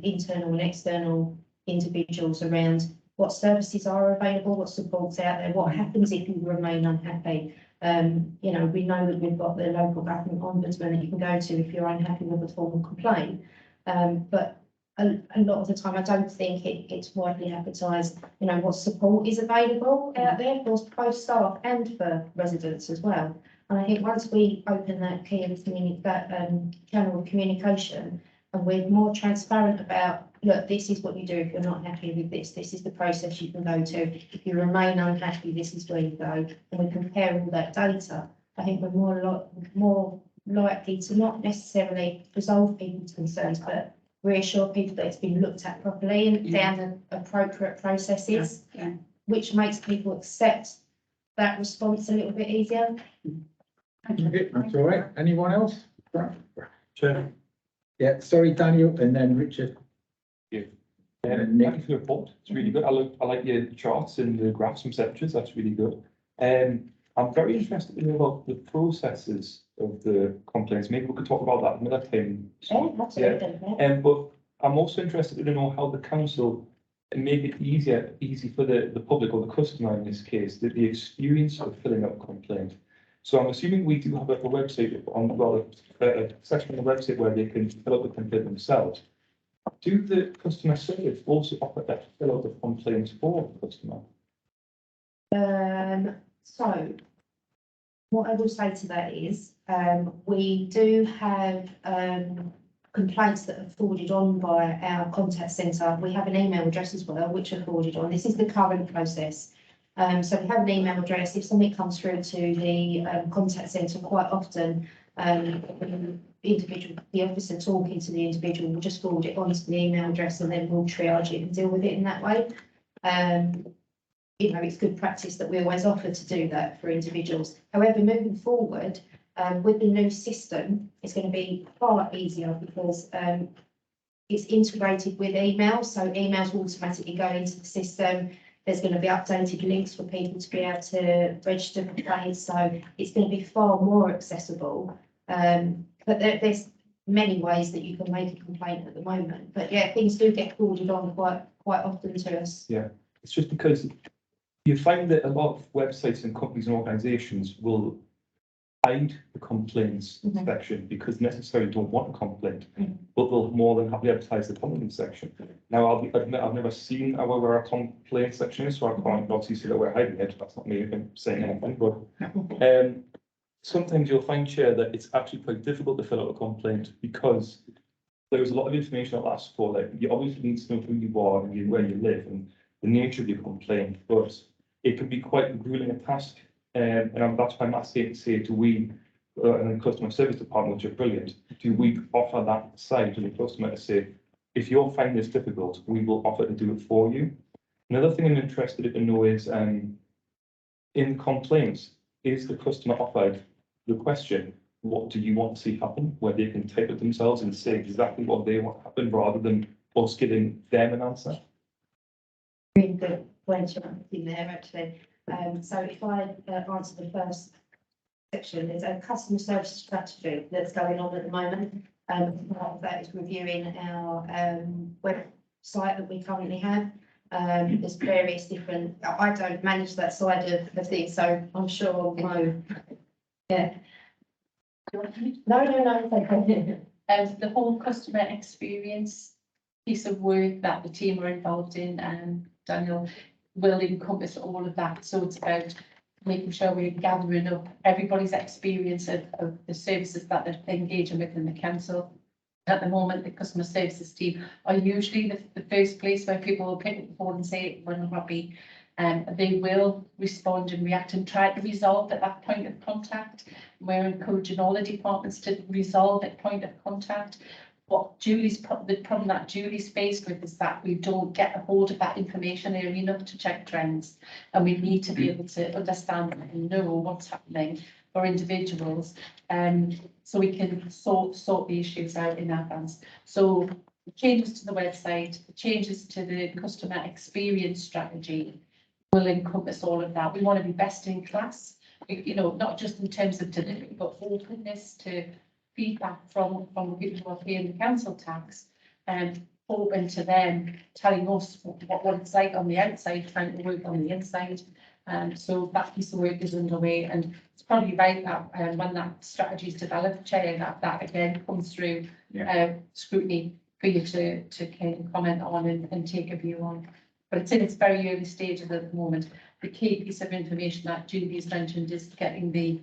internal and external individuals around what services are available, what support's out there, what happens if you remain unhappy. You know, we know that we've got the local government ombudsman that you can go to if you're unhappy with a formal complaint. But a lot of the time, I don't think it's widely advertised, you know, what support is available out there for both staff and for residents as well. And I think once we open that key and channel of communication, and we're more transparent about, look, this is what you do if you're not happy with this. This is the process you can go to. If you remain unhappy, this is where you go. And we compare all that data. I think we're more likely to not necessarily resolve people's concerns, but reassure people that it's been looked at properly and down the appropriate processes, which makes people accept that response a little bit easier. Okay, that's all right. Anyone else? Chair. Yeah, sorry, Daniel, and then Richard. Thank And you Nick. for the report. It's really good. I like your charts and the graphs and sections. That's really good. I'm very interested to know about the processes of the complaints. Maybe we could talk about that another time. Yeah, absolutely. But I'm also interested to know how the council make it easy for the public or the customer in this case, the experience of filling out a complaint. So I'm assuming we do have a website a section on the website where they can fill out the complaint themselves. Do the customer service also offer that to fill out the complaints for the customer? So what I will say to that is, we do have complaints that are forwarded on by our contact centre. We have an email address as well, which are forwarded on. This is the current process. So we have an email address. If something comes through to the contact centre, quite often, the officer talking to the individual will just forward it onto the email address, and then we'll triage it and deal with it in that way. You know, it's good practice that we always offer to do that for individuals. However, moving forward, with the new system, it's going to be far easier because it's integrated with emails. So emails will automatically go into the system. There's going to be updated links for people to be able to register complaints. So it's going to be far more accessible. But there's many ways that you can make a complaint at the moment. But yeah, things do get forwarded on quite often to us. Yeah, it's just because you find that a lot of websites and companies and organisations will hide the complaints section because necessarily don't want a complaint, but they'll more than happily advertise the complaint section. Now, I'll admit I've never seen where our complaint section is, so I can't obviously say that we're hiding it. That's not me saying anything, but sometimes you'll find, Chair, that it's actually quite difficult to fill out a complaint because there's a lot of information I'll ask for. Like, you obviously need to know who you are and where you live and the nature of your complaint, but it can be quite grueling a task. And that's why I'm asking to say, do we, and the customer service department, which are brilliant, do we offer that side to the customer to say, if you're finding this difficult, we will offer to do it for you. Another thing I'm interested to know is, in complaints, is the customer offered the question, what do you want to see happen, where they can type it themselves and say exactly what they want to happen rather than us giving them an answer? Really good point in there, actually. So if I answer the first section, there's a customer service strategy that's going on at the moment. Part of that is reviewing our website that we currently have. There's various different, I don't manage that side of the thing, so I'm sure I'll know. Yeah. No, okay. The whole customer experience piece of work that the team are involved in, Daniel, will encompass all of that. So it's about making sure we're gathering up everybody's experience of the services that they're engaging with in the council. At the moment, the customer services team are usually the first place where people will pick up the phone and say when they're happy. They will respond and react and try to resolve at that point of contact. We're encouraging all the departments to resolve at point of contact. What the problem that Julie's faced with is that we don't get a hold of that information early enough to check trends, and we need to be able to understand and know what's happening for individuals, so we can sort the issues out in advance. So the changes to the website, the changes to the customer experience strategy will encompass all of that. We want to be best in class, you know, not just in terms of delivery, but openness to feedback from the people who are paying the council tax, and open to them telling us what it's like on the outside, trying to work on the inside. So that piece of work is underway, and it's probably right that when that strategy is developed, Chair, that again comes through scrutiny for you to kind of comment on and take a view on. But it's in its very early stages at the moment. The key piece of information that Julie's mentioned is getting the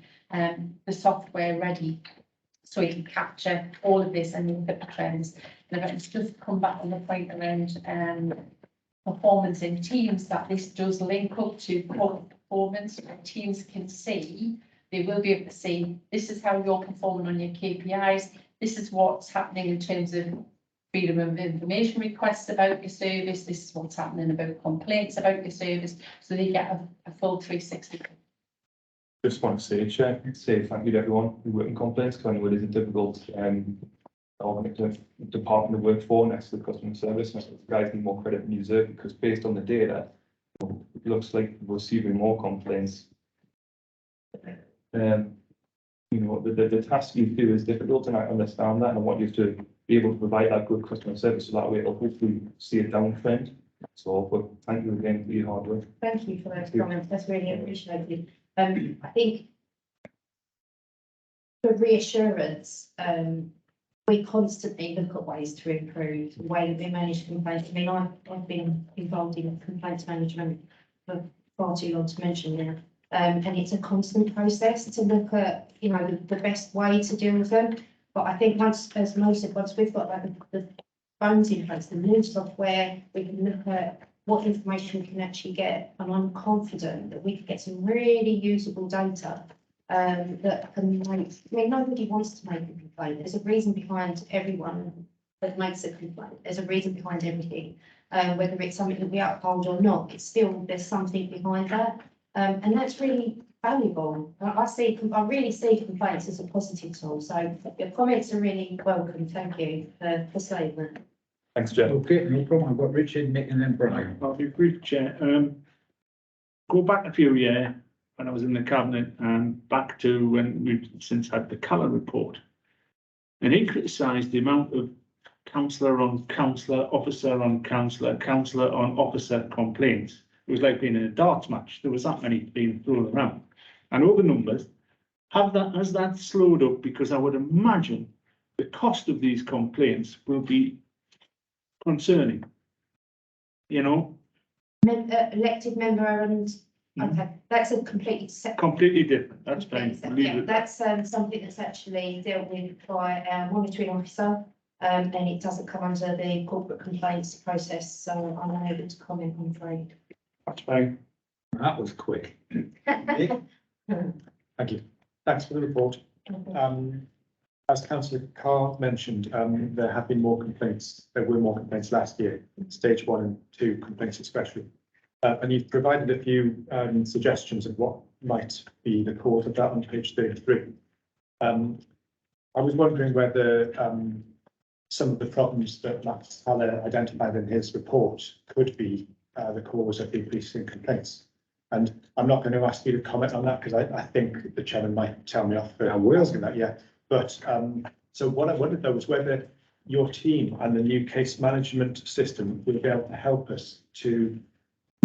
software ready, so you can capture all of this and look at the trends. And if I just come back on the point around performance in teams, that this does link up to corporate performance, where teams can see, they will be able to see, this is how you're performing on your KPIs, this is what's happening in terms of freedom of information requests about your service, this is what's happening about complaints about your service, so they get a full 360. Just want to say thank you to everyone who work in complaints, because I know it is a difficult department to work for next to the customer service. And the guys need more credit than you deserve, because based on the data, it looks like we're receiving more complaints. You know, the task you do is difficult, and I understand that, and I want you to be able to provide that good customer service, so that way it'll hopefully see a downtrend. So, but thank you again for your hard work. Thank you for those comments. That's really appreciated. I think for reassurance, we constantly look at ways to improve the way that we manage complaints. I mean, I've been involved in complaints management for far too long to mention now. And it's a constant process to look at, you know, the best way to deal with them. But I think once, as Mo said, once we've got like the phones in place, the new software, we can look at what information we can actually get. And I'm confident that we can get some really usable data that can make, I mean, nobody wants to make a complaint. There's a reason behind everyone that makes a complaint. There's a reason behind everything. Whether it's something that we uphold or not, it's still, there's something behind that. And that's really valuable. I really see complaints as a positive tool. So your comments are really welcome. Thank you for saying that. Thanks, Jen. Okay, no problem. I've got Richard, Nick and then Brian. I'll be brief, Chair. Go back a few years when I was in the cabinet and back to when we've since had the colour report. And he criticised the amount of councillor on councillor, officer on councillor, councillor on officer complaints. It was like being in a darts match. There was that many being thrown around. And over numbers, has that slowed up? Because I would imagine the cost of these complaints will be concerning. You know, Elected member and, okay, that's a completely separate. completely different. That's fine. Leave Yeah, it. that's something that's actually dealt with by our monitoring officer, and it doesn't come under the corporate complaints process, so I'm unable to comment, I'm afraid. That's fine. That was quick. Thank you. Thanks for the report. As Councillor Carr mentioned, there have been more complaints. There were more complaints last year, stage 1 and 2 complaints especially. And you've provided a few suggestions of what might be the cause of that on page 33. I was wondering whether some of the problems that Max Haller identified in his report could be the cause of the increase in complaints. And I'm not going to ask you to comment on that because I think the chairman might tell me off for asking that, yeah. But so what I wondered though was whether your team and the new case management system would be able to help us to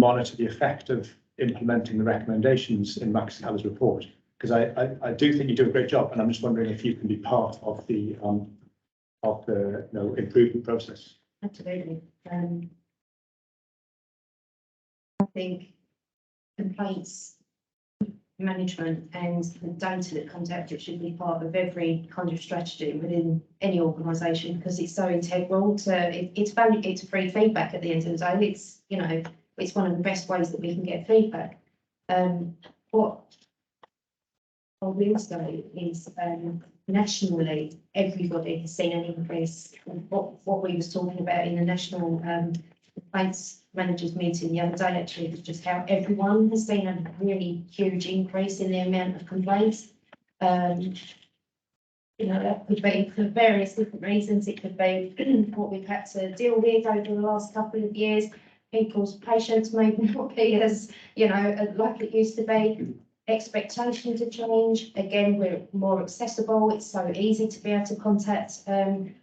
monitor the effect of implementing the recommendations in Max Haller's report. Because I do think you do a great job, and I'm just wondering if you can be part of the improvement process. Absolutely. I think complaints management and the data that comes out of it should be part of every kind of strategy within any organisation because it's so integral to it's value, it's free feedback at the end of the day. It's, you know, it's one of the best ways that we can get feedback. What I will say is nationally, everybody has seen an increase. What we was talking about in the national complaints managers meeting the other day actually was just how everyone has seen a really huge increase in the amount of complaints. You know, that could be for various different reasons. It could be what we've had to deal with over the last couple of years. People's patience may not be as, you know, like it used to be. Expectations have changed. Again, we're more accessible. It's so easy to be able to contact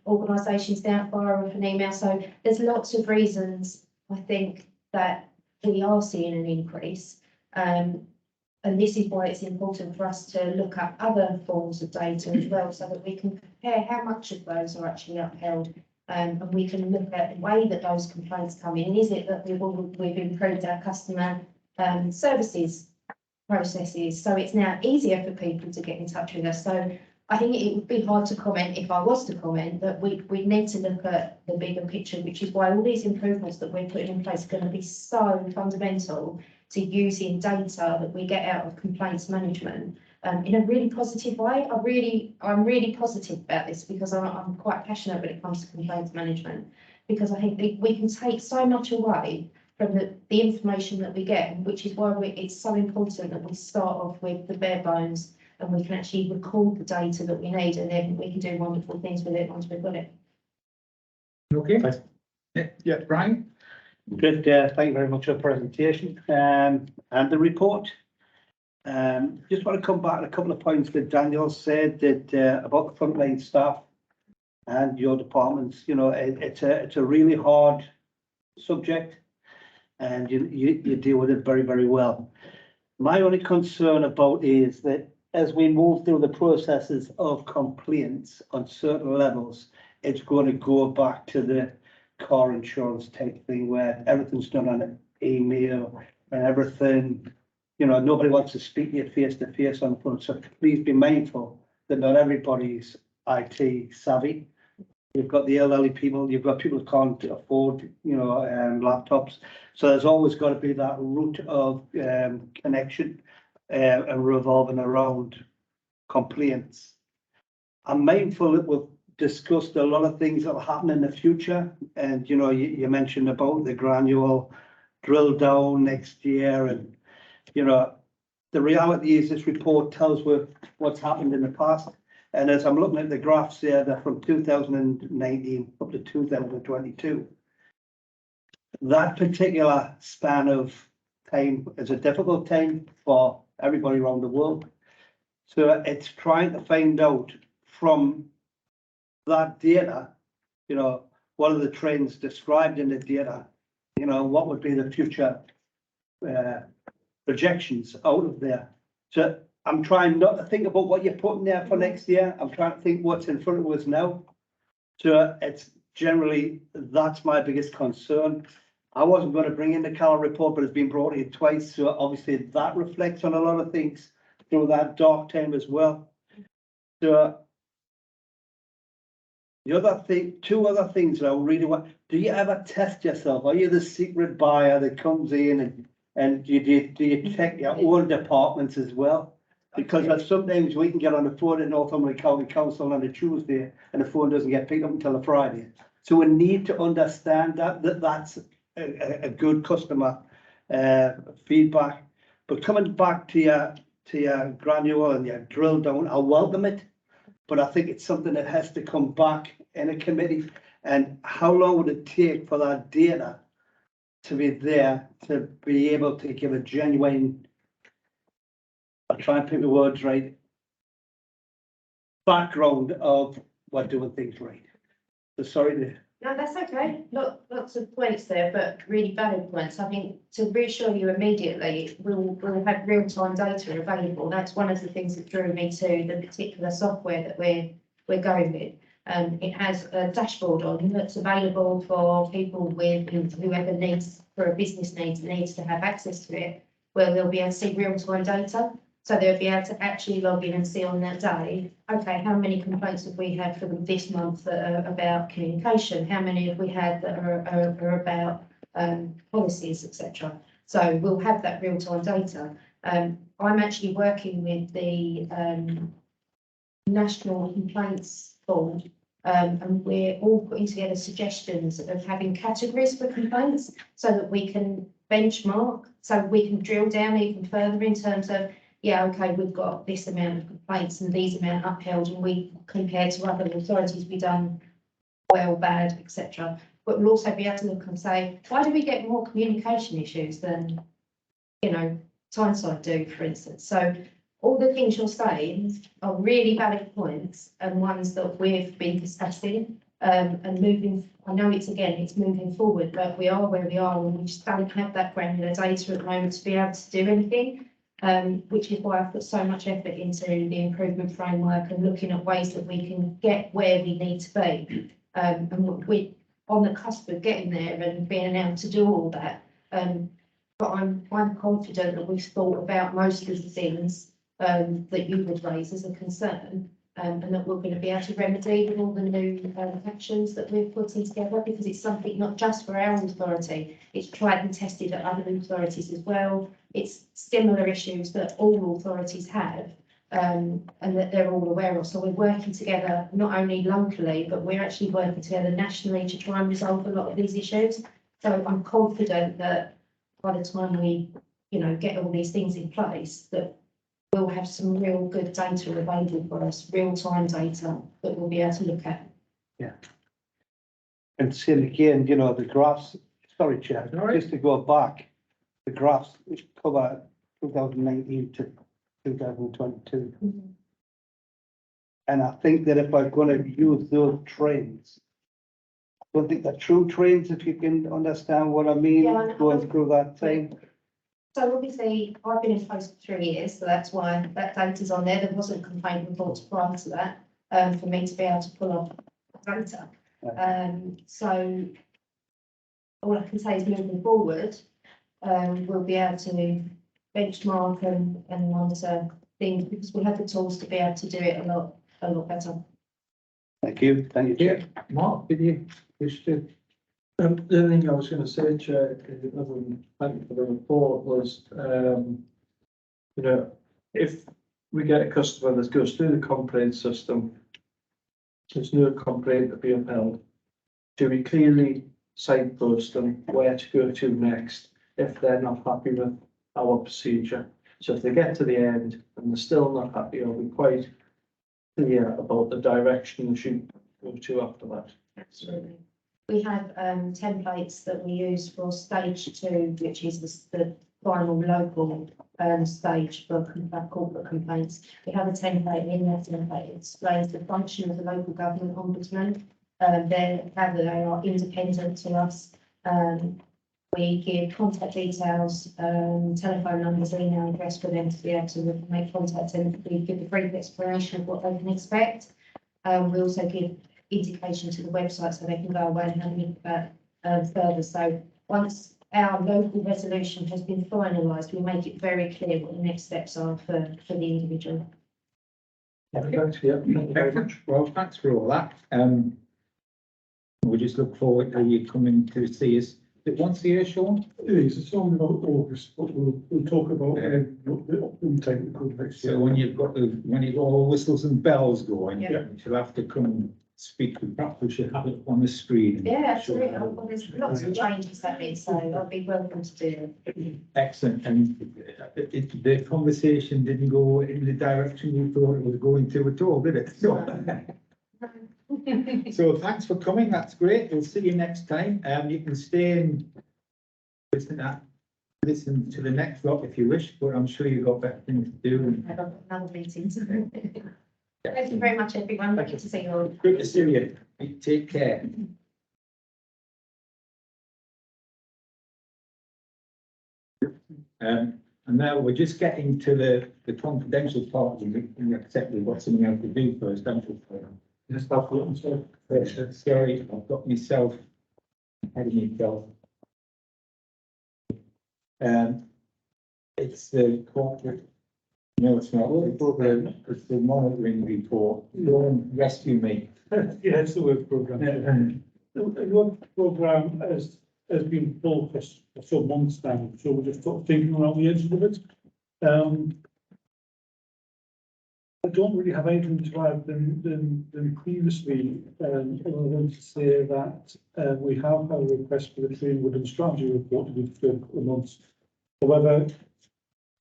organisations now via an email. So there's lots of reasons, I think, that we are seeing an increase. And this is why it's important for us to look at other forms of data as well, so that we can compare how much of those are actually upheld. And we can look at the way that those complaints come in. Is it that we've improved our customer services processes, so it's now easier for people to get in touch with us? So I think it would be hard to comment, if I was to comment, that we need to look at the bigger picture, which is why all these improvements that we're putting in place are going to be so fundamental to using data that we get out of complaints management in a really positive way. I'm really positive about this because I'm quite passionate when it comes to complaints management, because I think we can take so much away from the information that we get, which is why it's so important that we start off with the bare bones and we can actually record the data that we need, and then we can do wonderful things with it once we've got it. Okay. Yeah, Brian. Good. Thank you very much for the presentation and the report. Just want to come back to a couple of points that Daniel said that about the frontline staff and your departments. You know, it's a really hard subject, and you deal with it very, very well. My only concern about is that as we move through the processes of complaints on certain levels, it's going to go back to the car insurance type thing where everything's done on an email and everything, you know, nobody wants to speak to you face to face on the phone. So please be mindful that not everybody's IT savvy. You've got the elderly people, you've got people who can't afford, laptops. So there's always got to be that route of connection and revolving around complaints. I'm mindful that we've discussed a lot of things that will happen in the future. And, you mentioned about the granular drill down next year. And, the reality is this report tells what's happened in the past. And as I'm looking at the graphs here, they're from 2019 up to 2022. That particular span of time is a difficult time for everybody around the world. So it's trying to find out from that data, what are the trends described in the data? What would be the future projections out of there? So I'm trying not to think about what you're putting there for next year. I'm trying to think what's in front of us now. So it's generally, that's my biggest concern. I wasn't going to bring in the Cal report, but it's been brought in twice. So obviously that reflects on a lot of things through that dark time as well. So the other thing, two other things that I really want, do you ever test yourself? Are you the secret buyer that comes in and do you check your own departments as well? Because sometimes we can get on the phone at Northumberland County Council on a Tuesday and the phone doesn't get picked up until a Friday. So we need to understand that's a good customer feedback. But coming back to your granular and your drill down, I welcome it. But I think it's something that has to come back in a committee. And how long would it take for that data to be there to be able to give a genuine, I'll try and pick the words right, background of we're doing things right. So sorry to. No, that's okay. Lots of points there, but really valid points. I think to reassure you immediately, we'll have real-time data available. That's one of the things that drew me to the particular software that we're going with. It has a dashboard on that's available for people with whoever needs, for a business needs to have access to it, where they'll be able to see real-time data. So they'll be able to actually log in and see on that day, okay, how many complaints have we had for this month that are about communication? How many have we had that are about policies, etc. So we'll have that real-time data. I'm actually working with the National Complaints Board, and we're all putting together suggestions of having categories for complaints so that we can benchmark, so we can drill down even further in terms of, yeah, okay, we've got this amount of complaints and these amount upheld, and we compared to other authorities, we've done well, bad, etc. But we'll also be able to look and say, why do we get more communication issues than, Tyneside do, for instance? So all the things you're saying are really valid points and ones that we've been discussing and moving. I know it's moving forward, but we are where we are, and we just don't have that granular data at the moment to be able to do anything. Which is why I've put so much effort into the improvement framework and looking at ways that we can get where we need to be. And we're on the cusp of getting there and being able to do all that. But I'm confident that we've thought about most of the things that you would raise as a concern, and that we're going to be able to remedy with all the new actions that we're putting together, because it's something not just for our authority, it's tried and tested at other authorities as well. It's similar issues that all authorities have, and that they're all aware of. So we're working together not only locally, but we're actually working together nationally to try and resolve a lot of these issues. So I'm confident that by the time we, get all these things in place, that we'll have some real good data available for us, real-time data that we'll be able to look at. Yeah. And same again, the graphs, sorry, Chair, just to go back, the graphs which cover 2019 to 2022. Mm-hmm. And I think that if I'm going to use those trends, I don't think they're true trends, if you can understand what I mean, Yeah, going through that time. So obviously, I've been in post for 3 years, so that's why that data's on there. There wasn't complaint reports prior to that, for me to be able to pull off data. So all I can say is moving forward, we'll be able to benchmark and monitor things, because we have the tools to be able to do it a lot better. Thank you, Chair. Mark, did you wish to? The only thing I was gonna say, Chair, other than thank you for the report, was, you know, if we get a customer that goes through the complaint system, there's no complaint to be upheld, do we clearly signpost them where to go to next if they're not happy with our procedure? So if they get to the end and they're still not happy, I'll be quite clear about the direction we should go to after that. Absolutely. We have templates that we use for stage 2, which is the final local stage for corporate complaints. We have a template in that template. It explains the function of the local government ombudsman. How they are independent to us. We give contact details, telephone numbers, email address for them to be able to make contact, and we give a brief explanation of what they can expect. We also give indication to the website so they can go away and have a look at further. So once our local resolution has been finalised, we make it very clear what the next steps are for the individual. Thanks, yeah, thank you very much. Well, thanks for all that. We just look forward to you coming to see us. Is it once a year, Sean? It is, it's only about August, but we'll talk about the intake code next year. So when you've got all whistles and bells going, Yeah. you'll have to come and speak. Perhaps we should have it on the screen. Yeah, absolutely. Well, there's lots of changes that means, so I'll be welcome to do it. Excellent. And the conversation didn't go in the direction you thought it was going to at all, did it? So thanks for coming. That's great. We'll see you next time. You can stay and listen to the next lot if you wish, but I'm sure you've got better things to do. I've got another meeting. Thank you very much, everyone. Good to see you all. Good to see you. Take care. And now we're just getting to the confidential part. We accept we've got something else to do first, don't we? Yes, I've got so. Sorry, I've got myself ahead of myself. It's the corporate. No, it's not. It's the monitoring report. Go and rescue me. Yeah, it's the work programme. The work programme has been full for some months now, so we're just sort of thinking around the edges of it. I don't really have anything to add than previously, other than to say that we have had a request for the Greenwood and Strategy report to be for a month. However,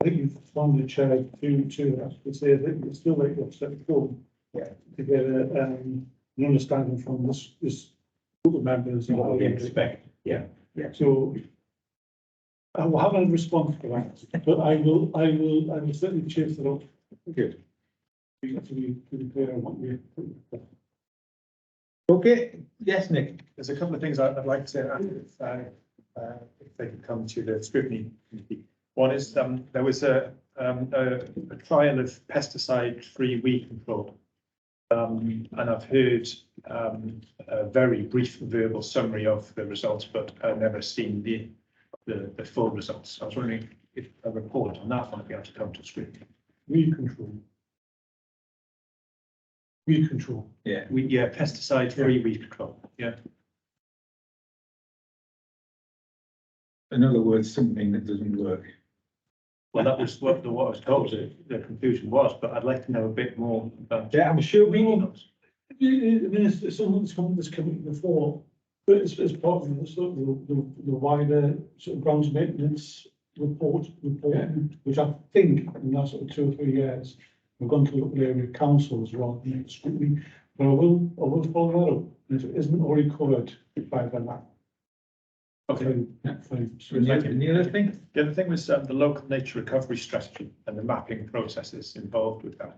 I think you've found the chair to actually say that it's still like what's set forward. Yeah. To get an understanding from this group of members. What we expect. Yeah. So I will have a response for that, but I will certainly chase it up. Good. To be clear on what we. Okay. Yes, Nick. There's a couple of things I'd like to say if they could come to the scrutiny committee. One is there was a trial of pesticide-free weed control, and I've heard a very brief verbal summary of the results, but I've never seen the full results. I was wondering if a report on that might be able to come to scrutiny. Weed control. Weed control. Yeah. Pesticide-free weed control. Yeah. In other words, something that doesn't work. Well, that was what I was told the conclusion was, but I'd like to know a bit more about. Yeah, I'm sure we I mean, it's something that's come before, but it's part of the sort of the wider sort of grounds maintenance report, which I think in the last sort of 2 or 3 years, we've gone to look at the area councils rather than scrutiny. But I will follow that up. If it isn't already covered by that. Okay. And the other thing? The other thing was the local nature recovery strategy and the mapping processes involved with that.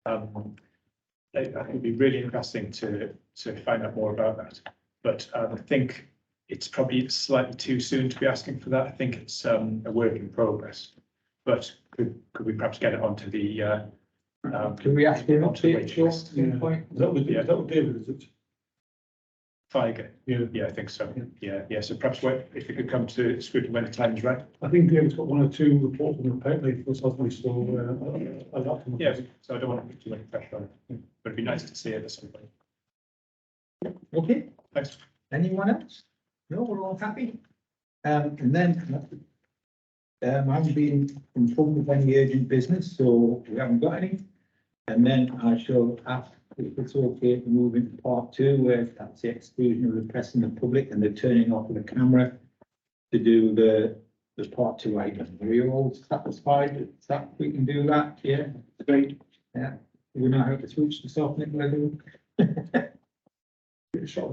I think it'd be really interesting to find out more about that. But I think it's probably slightly too soon to be asking for that. I think it's a work in progress. But could we perhaps get it onto the Can we ask him onto the to wait list? Is that what David, is it? Feiger. Yeah. Yeah, I think so. Yeah. So perhaps if it could come to scrutiny when the time is right. I think David's got 1 or 2 reports in the pipeline for something, so I'll have to. Yeah, so I don't want to put too much pressure on it, but it'd be nice to see it at some point. Okay, Thanks. anyone else? No, we're all happy. And then, I haven't been informed of any urgent business, so we haven't got any. And then I shall ask if it's okay to move into part two, where that's the exclusion of the press and the public and the turning off of the camera to do the part two item. Are you all satisfied that we can do that? Yeah, great. Yeah, we know how to switch this off, Nicola. Shot.